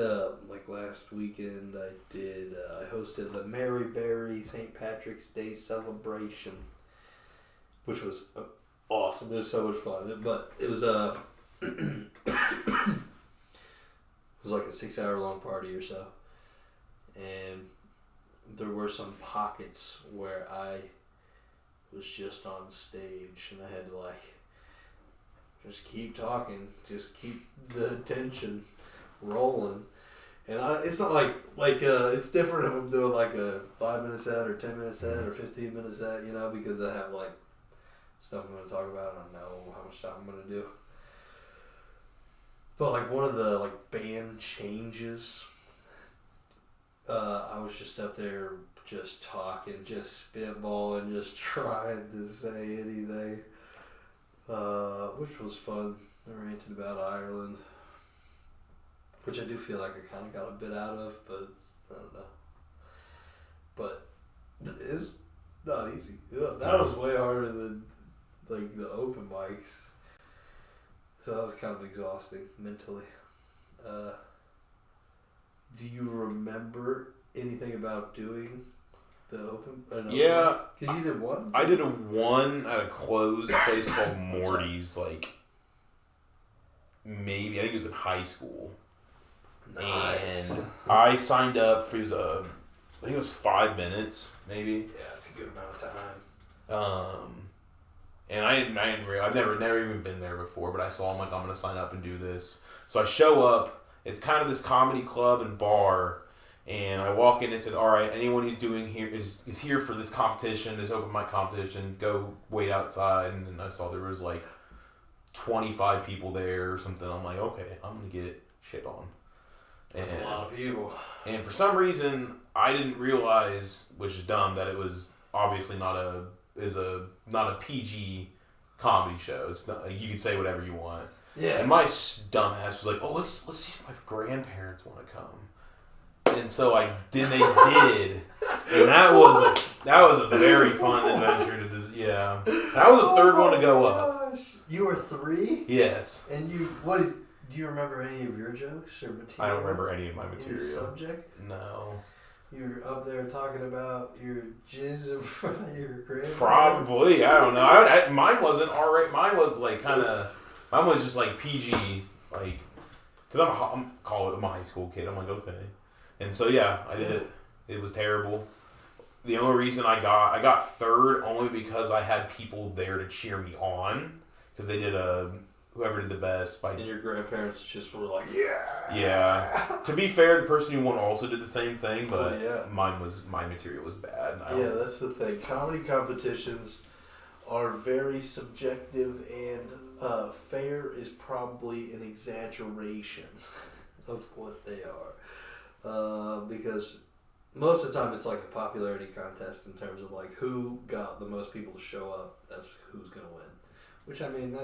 like last weekend. I hosted the Mary Berry St. Patrick's Day celebration, which was awesome. It was so much fun. But it was it was like a 6-hour long party or so, and there were some pockets where I was just on stage and I had to like just keep talking, just keep the attention rolling. And it's not like it's different if I'm doing like a 5-minute set or 10-minute set or 15-minute set, you know, because I have like stuff I'm going to talk about and I know how much time I'm going to do. But like one of the like band changes, I was just up there just talking, just spitballing, just trying to say anything, which was fun. I ranted about Ireland, which I do feel like I kind of got a bit out of, but I don't know. But it's not easy. That was way harder than like the open mics. So that was kind of exhausting mentally. Do you remember anything about doing the open?
Yeah.
Because you did one?
I did one at a closed place called Morty's, like, maybe, I think it was in high school.
Nice.
And I signed up for, I think it was 5 minutes, maybe.
Yeah, it's a good amount of time.
And I've never even been there before, but I saw him like, I'm going to sign up and do this. So I show up. It's kind of this comedy club and bar. And I walk in and said, all right, anyone who's doing here is here for this competition, this open mic competition, go wait outside. And then I saw there was like 25 people there or something. I'm like, okay, I'm going to get shit on.
That's a lot of people.
And for some reason, I didn't realize, which is dumb, that it was obviously not a PG comedy show. It's not, you can say whatever you want.
Yeah.
And my dumb ass was like, oh, let's see if my grandparents want to come. And so they did. And that was a very fun adventure to just, yeah. That was the third one to go up.
Gosh. You were 3?
Yes.
And do you remember any of your jokes or material?
I don't remember any of my material.
Subject?
No.
You were up there talking about your jizz in front of your grandparents?
Probably. I don't know. Mine wasn't alright. Mine was like mine was just like PG, like, because I'm a high school kid. I'm like, okay. And so, yeah, I did it. It was terrible. The only reason I got third only because I had people there to cheer me on, because they did whoever did the best.
And your grandparents just were like, yeah.
Yeah. To be fair, the person who won also did the same thing, but
yeah.
my material was bad.
Yeah, that's the thing. Comedy competitions are very subjective, and fair is probably an exaggeration of what they are. Because most of the time it's like a popularity contest in terms of like who got the most people to show up. That's who's going to win. Which, I mean,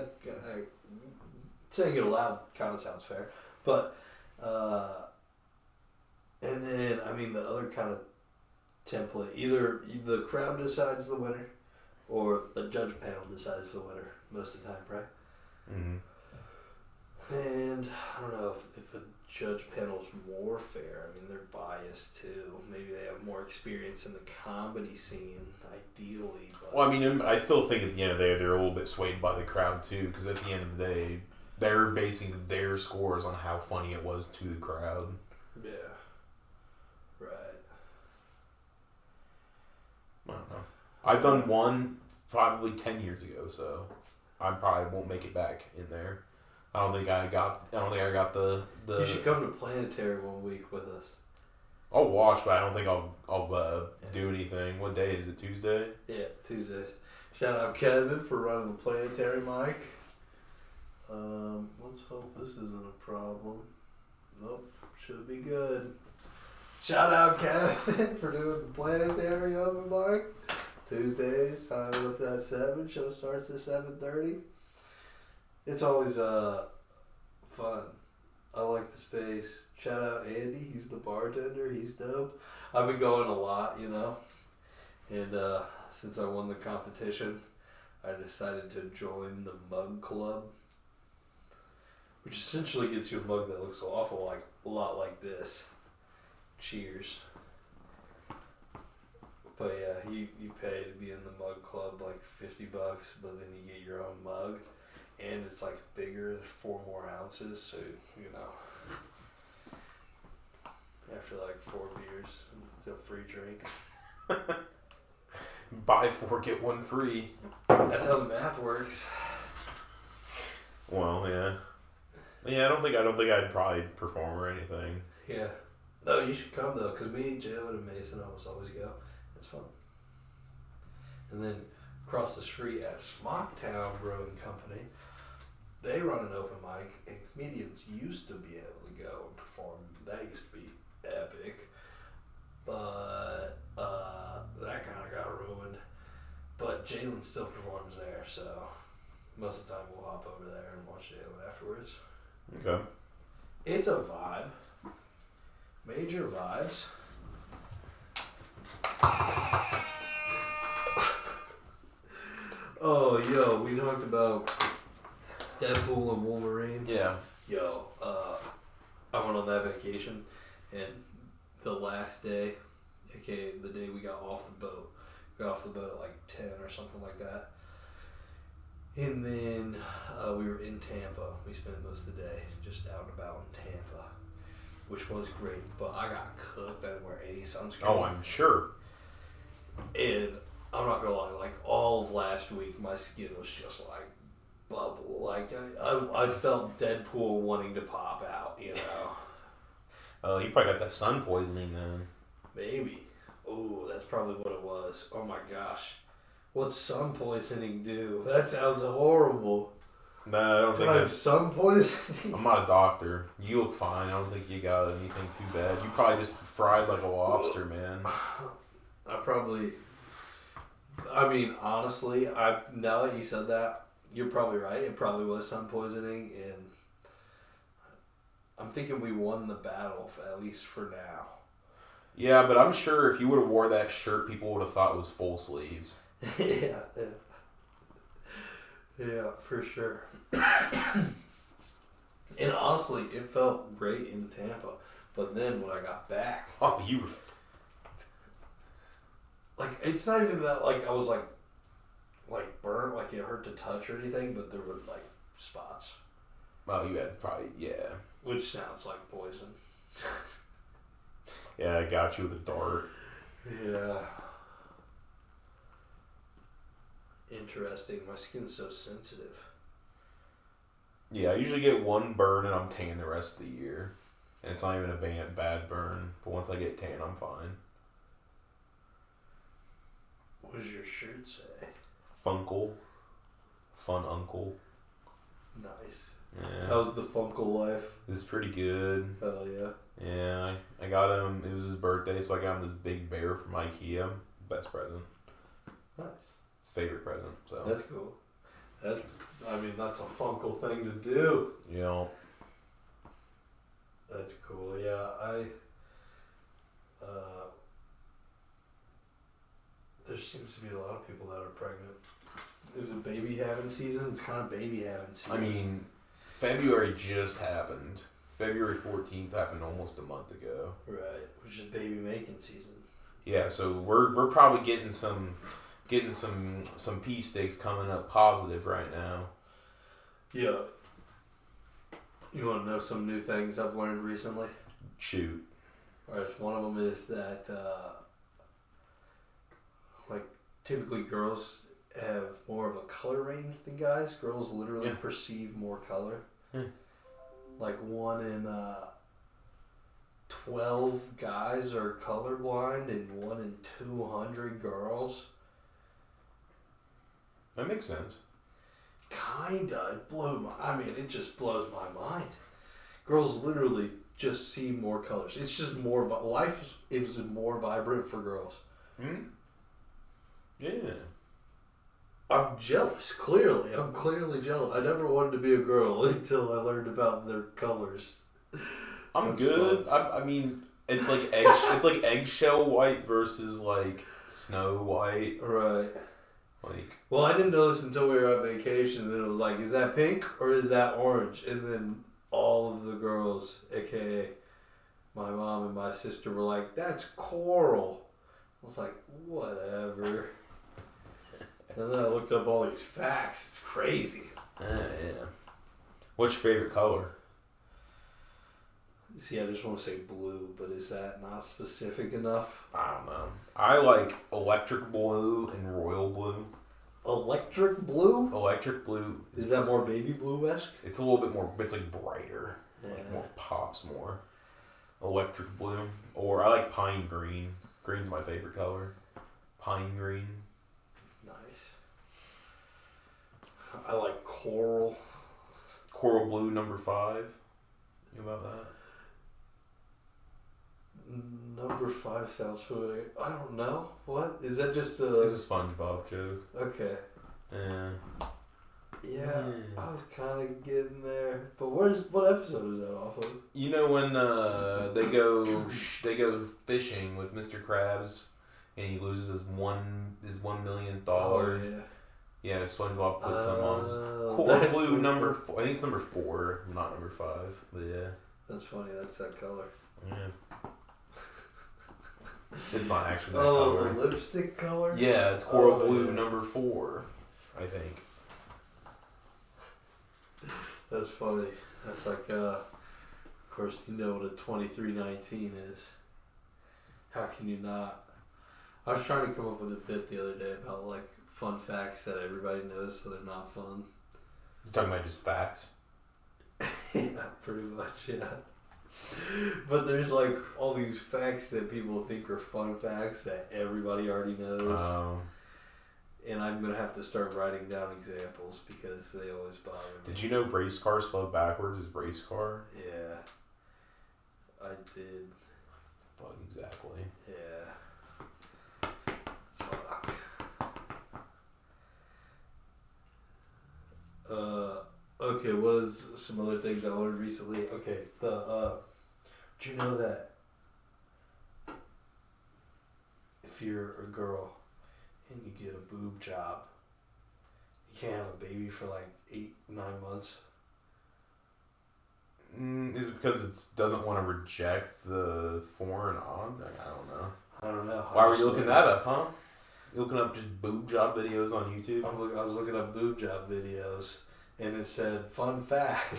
saying it aloud kind of sounds fair. But, and then, I mean, the other kind of template, either the crowd decides the winner or the judge panel decides the winner most of the time, right? Mm-hmm. And I don't know if a judge panel's more fair. I mean, they're biased too. Maybe they have more experience in the comedy scene, ideally. But
well, I mean, I still think at the end of the day, they're a little bit swayed by the crowd too, because at the end of the day, they're basing their scores on how funny it was to the crowd.
Yeah. Right.
I don't know. I've done one probably 10 years ago, so I probably won't make it back in there. I don't think I got the.
You should come to Planetary one week with us.
I'll watch, but I don't think I'll do anything. What day is it? Tuesday?
Yeah, Tuesdays. Shout out Kevin for running the Planetary mic. Let's hope this isn't a problem. Nope, should be good. Shout out Kevin for doing the Planetary open mic. Tuesdays, sign up at 7. Show starts at 7:30. It's always fun. I like the space. Shout out Andy. He's the bartender. He's dope. I've been going a lot, you know. And since I won the competition, I decided to join the mug club, which essentially gets you a mug that looks a lot like this. Cheers. But yeah, you pay to be in the mug club like $50, but then you get your own mug. And it's like bigger, 4 more ounces, so you know. After like 4 beers, it's a free drink.
Buy 4, get 1 free.
That's how the math works.
Well, yeah. Yeah, I don't think I'd probably perform or anything.
Yeah. No, you should come though, because me, Jalen, and Mason always go. It's fun. And then across the street at Smocktown Brewing Company, they run an open mic, and comedians used to be able to go and perform. That used to be epic, but that kind of got ruined. But Jalen still performs there, so most of the time we'll hop over there and watch Jalen afterwards.
Okay.
It's a vibe. Major vibes. Oh, yo, we talked about Deadpool and Wolverine.
Yeah.
Yo, I went on that vacation, and the last day, aka the day we got off the boat, at like 10 or something like that. And then we were in Tampa. We spent most of the day just out and about in Tampa, which was great. But I got cooked. I didn't wear any sunscreen.
Oh, I'm sure.
And I'm not gonna lie, like all of last week, my skin was just like bubble. Like I felt Deadpool wanting to pop out, you know.
Oh, you probably got that sun poisoning then.
Maybe. Oh, that's probably what it was. Oh my gosh. What's sun poisoning do? That sounds horrible.
No, I don't
Do
think
I have
that's...
sun poisoning?
I'm not a doctor. You look fine. I don't think you got anything too bad. You probably just fried like a lobster, man.
I mean, honestly, now that you said that, you're probably right. It probably was sun poisoning, and I'm thinking we won the battle, at least for now.
Yeah, but I'm sure if you would have wore that shirt, people would have thought it was full sleeves.
Yeah, for sure. And honestly, it felt great in Tampa. But then when I got back,
Oh, you were...
like, it's not even that, like, I was, like burnt, like it hurt to touch or anything, but there were, like, spots.
Oh, you had probably... Yeah.
Which sounds like poison.
Yeah, I got you with a dart.
Yeah. Interesting. My skin's so sensitive.
Yeah, I usually get one burn and I'm tan the rest of the year. And it's not even a bad burn. But once I get tan, I'm fine.
What does your shirt say?
Funcle. Fun uncle.
Nice.
Yeah.
How's the Funcle life?
It's pretty good.
Hell yeah.
Yeah, I got him. It was his birthday, so I got him this big bear from IKEA. Best present.
Nice.
His favorite present. So
That's cool. That's a Funcle thing to do.
you know.
That's cool. Yeah, there seems to be a lot of people that are pregnant. Is it baby having season? It's kind of baby having season.
I mean, February just happened. February 14th happened almost a month ago.
Right, which is baby making season.
Yeah, so we're probably getting some pea sticks coming up positive right now.
Yeah. You want to know some new things I've learned recently?
Shoot.
Alright, one of them is that, like, typically girls have more of a color range than guys. Girls literally perceive more color.
Yeah.
Like 1 in 12 guys are colorblind and 1 in 200 girls.
That makes sense.
Kinda. It just blows my mind. Girls literally just see more colors. It's just more, life is more vibrant for girls.
Hmm? Yeah.
I'm jealous, clearly. I'm clearly jealous. I never wanted to be a girl until I learned about their colors.
I'm
That's
good. I mean, it's like it's like eggshell white versus like snow white.
Right.
Like,
well, I didn't know this until we were on vacation, and it was like, is that pink or is that orange? And then all of the girls, aka my mom and my sister, were like, that's coral. I was like, whatever. And then I looked up all these facts. It's crazy.
yeah. What's your favorite color?
See, I just want to say blue, but is that not specific enough?
I don't know. I like electric blue and royal blue.
Electric blue?
Electric blue.
Is that more baby blue-esque?
It's a little bit more, it's like brighter.
Yeah.
Like more pops more. Electric blue. Or I like pine green. Green's my favorite color. Pine green.
Nice. I like coral.
Coral blue number 5. You about that?
Number 5 sounds familiar. I don't know. What? Is that just a...
It's a SpongeBob joke.
Okay.
Yeah.
Yeah, I was kind of getting there. But what episode is that off of?
You know when they go fishing with Mr. Krabs and he loses his $1 million.
Oh, yeah.
Yeah, SpongeBob puts him on his coral
that's
blue
funny.
number 4. I think it's number 4, not number 5. But yeah.
That's funny. That's that color.
Yeah. It's not actually that
Oh,
color.
the lipstick color?
Yeah, it's coral
Oh,
blue
yeah.
number 4, I think.
That's funny. That's like, of course, you know what a 2319 is. How can you not? I was trying to come up with a bit the other day about, like, fun facts that everybody knows, so they're not fun.
You're talking about just facts?
Yeah, pretty much, yeah. But there's, like, all these facts that people think are fun facts that everybody already knows. And I'm going to have to start writing down examples because they always bother me.
Did you know race car spelled backwards is race car?
Yeah. I did.
Fuck, exactly.
Yeah. Fuck. Okay, what is some other things I learned recently? Okay, did you know that if you're a girl and you get a boob job, you can't have a baby for like 8-9 months.
Is it because it doesn't want to reject the foreign object? I don't know. Why were you looking that up, huh? You looking up just boob job videos on YouTube?
I was looking up boob job videos, and it said, fun fact.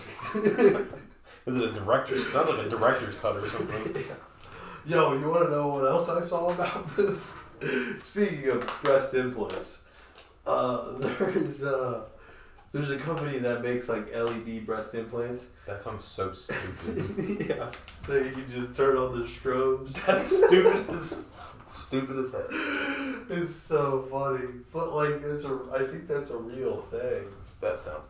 Is it a director's? Sounds like a director's cut or something.
Yeah. Yo, you want to know what else I saw about boobs? Speaking of breast implants, there's a company that makes like LED breast implants.
That sounds so stupid.
Yeah. So you can just turn on the strobes.
That's stupid as heck.
It's so funny, but like I think that's a real thing.
That sounds.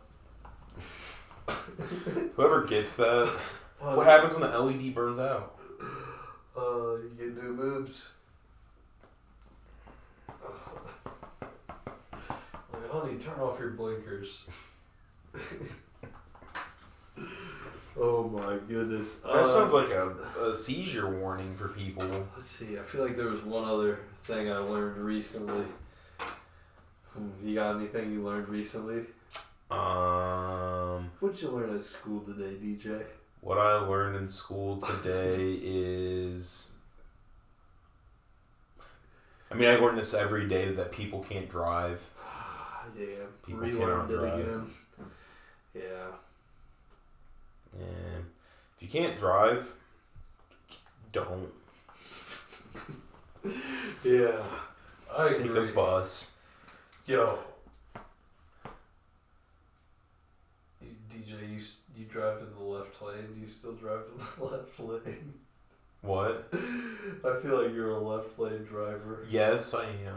Whoever gets that, what happens when the LED burns out?
You get new boobs. Like, honey, turn off your blinkers. Oh my goodness.
That sounds like a seizure warning for people.
Let's see, I feel like there was one other thing I learned recently. You got anything you learned recently? What'd you learn at school today, DJ?
What I learned in school today is... I mean, I learn this every day that people can't drive.
Damn.
People
Relearned
cannot
it
drive.
again. Yeah.
And if you can't drive, don't.
Yeah. I agree.
Take a bus.
Yo. DJ, you drive in the left lane. You still drive in the left lane.
What?
I feel like you're a left lane driver.
Yes, I am.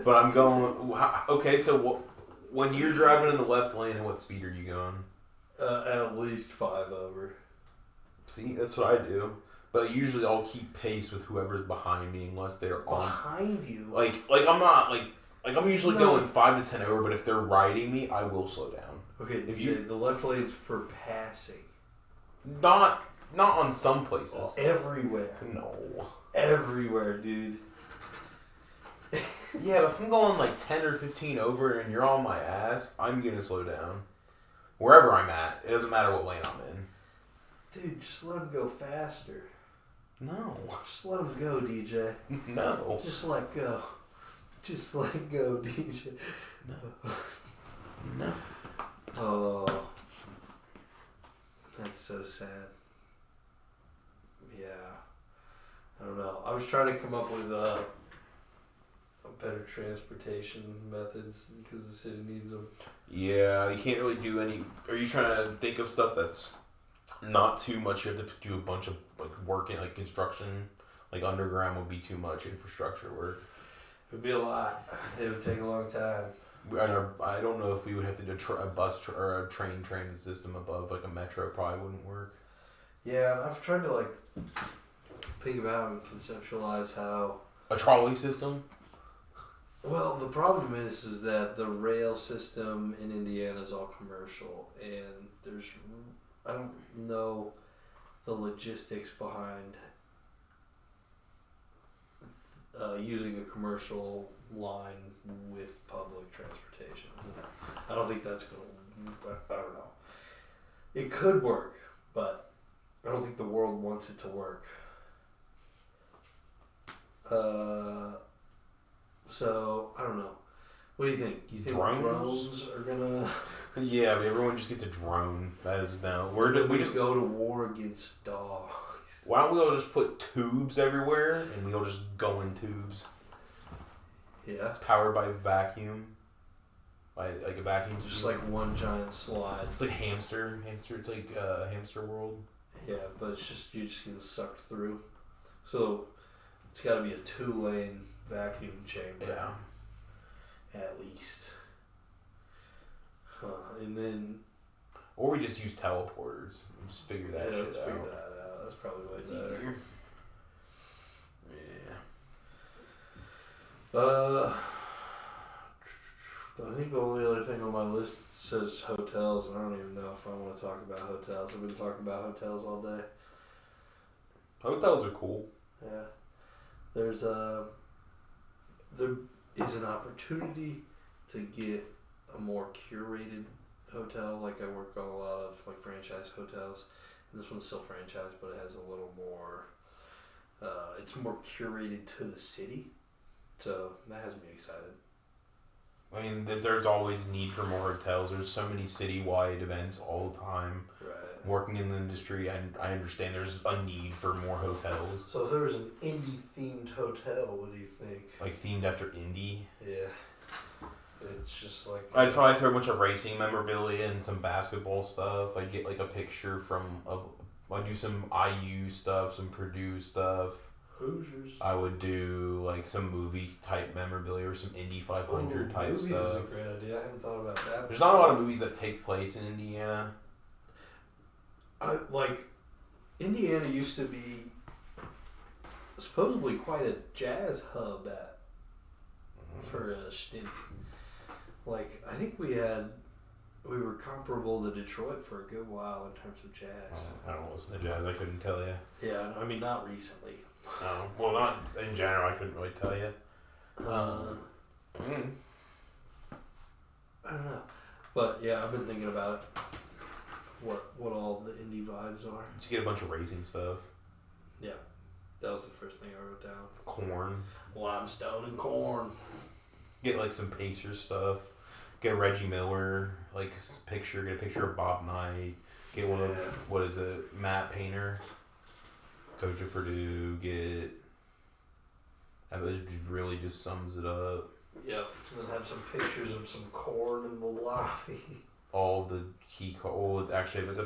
But I'm going... Okay, so when you're driving in the left lane, at what speed are you going?
At least 5 over.
See, that's what I do. But usually I'll keep pace with whoever's behind me unless they're on...
Behind you?
Like I'm not... Like I'm usually going 5 to 10 over, but if they're riding me, I will slow down.
Okay, the left lane's for passing.
Not on some places.
Oh, everywhere.
No.
Everywhere, dude.
Yeah, but if I'm going like 10 or 15 over and you're on my ass, I'm going to slow down. Wherever I'm at. It doesn't matter what lane I'm in.
Dude, just let him go faster.
No.
Just let him go, DJ.
No.
Just let go. Just let go, DJ.
No. No.
Oh. That's so sad. Yeah. I don't know. I was trying to come up with better transportation methods because the city needs them.
Yeah, you can't really do any... Are you trying to think of stuff that's not too much? You have to do a bunch of like work in like construction. Like underground would be too much infrastructure work.
It would be a lot. It would take a long time.
I don't know if we would have to do a bus or a train transit system above like a metro. Probably wouldn't work.
Yeah, I've tried to like think about and conceptualize how
A trolley system?
Well, the problem is that the rail system in Indiana is all commercial, and I don't know the logistics behind using a commercial line with public transportation. I don't think that's going to, I don't know. It could work, but I don't think the world wants it to work. So, I don't know. What do you think? Do you think drones are gonna...
Yeah, but everyone just gets a drone as now.
We just go to war against dogs.
Why don't we all just put tubes everywhere and we all just go in tubes?
Yeah.
It's powered by vacuum. By like a vacuum system.
Just like one giant slide.
It's like hamster. It's like Hamster World.
Yeah, but it's just, you just get sucked through. So, it's got to be a 2-lane vacuum chamber.
Yeah.
At least. And then...
Or we just use teleporters. And just figure that shit out.
Let's figure that out. That's probably way
It's
better.
easier. Yeah.
I think the only other thing on my list says hotels, and I don't even know if I want to talk about hotels. I've been talking about hotels all day.
Hotels are cool.
Yeah. There's there is an opportunity to get a more curated hotel. Like, I work on a lot of like franchise hotels, and this one's still franchise, but it has a little more. It's more curated to the city, so that has me excited.
I mean, there's always need for more hotels. There's so many citywide events all the time.
Right.
Working in the industry, I understand there's a need for more hotels.
So if there was an indie themed hotel, what do you think?
Like themed after indie.
Yeah. It's just like
I'd probably throw a bunch of racing memorabilia and some basketball stuff. I'd get like a picture I'd do some IU stuff, some Purdue stuff.
Hoosiers.
I would do like some movie type memorabilia or some Indy 500 type
movies
stuff.
Is a great idea. I hadn't thought about that.
There's not a lot of movies that take place in Indiana.
Indiana used to be supposedly quite a jazz hub for a stint. Like, I think we were comparable to Detroit for a good while in terms of jazz.
I don't listen to jazz. I couldn't tell you.
Yeah, I mean, not recently.
Well, not in general. I couldn't really tell you.
I don't know, but yeah, I've been thinking about it. What all the indie vibes are.
Just get a bunch of racing stuff.
Yeah, that was the first thing I wrote down.
Corn.
Limestone and corn.
Get like some Pacers stuff. Get a Reggie Miller like picture. Get a picture of Bob Knight. Get one of Matt Painter, coach of Purdue. That really just sums it up.
Yep, and then have some pictures of some corn in the lobby.
All the key actually, if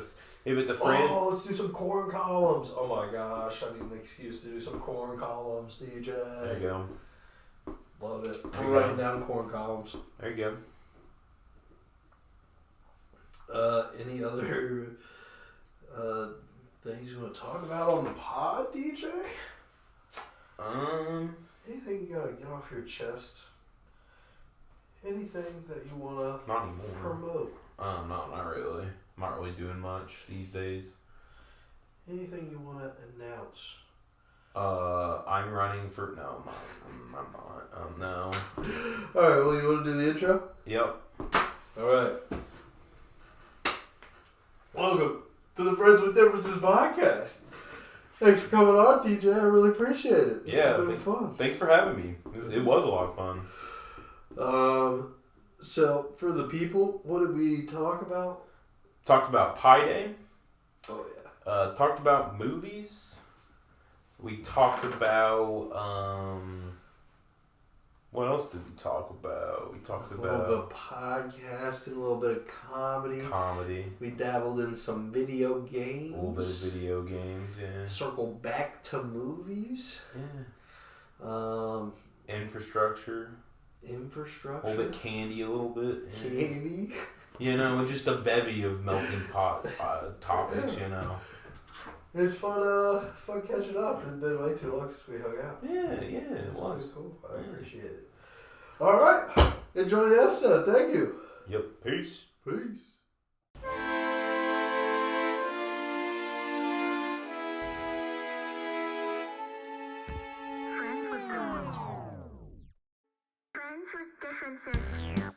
it's a friend.
Oh, let's do some corn columns. Oh my gosh, I need an excuse to do some corn columns, DJ.
There you go.
Love it. I'm writing down corn columns.
There you go.
Any other things you want to talk about on the pod, DJ? Anything you gotta get off your chest? Anything that you wanna
Not anymore.
promote?
No, not really. I'm not really doing much these days.
Anything you wanna announce?
I'm running for no, I'm not. No.
All right. Well, you wanna do the intro?
Yep.
All right. Welcome to the Friends with Differences podcast. Thanks for coming on, TJ. I really appreciate it.
Yeah,
It's been fun.
Thanks for having me. It was a lot of fun.
So for the people, what did we talk about?
Talked about Pi Day.
Oh yeah.
Talked about movies. We talked about what else did we talk about? We talked
a little bit of podcasting, a little bit of comedy. We dabbled in some video games.
A little bit of video games, yeah.
Circle back to movies.
Yeah. Infrastructure. A little bit candy, a little bit. Yeah.
Candy.
You know, just a bevy of melting pot topics, you know.
It's fun catching up. It's been way too long since we hung out.
Yeah, it was.
Really cool. I appreciate it. All right. Enjoy the episode. Thank you.
Yep. Peace.
Peace.
Friends with differences.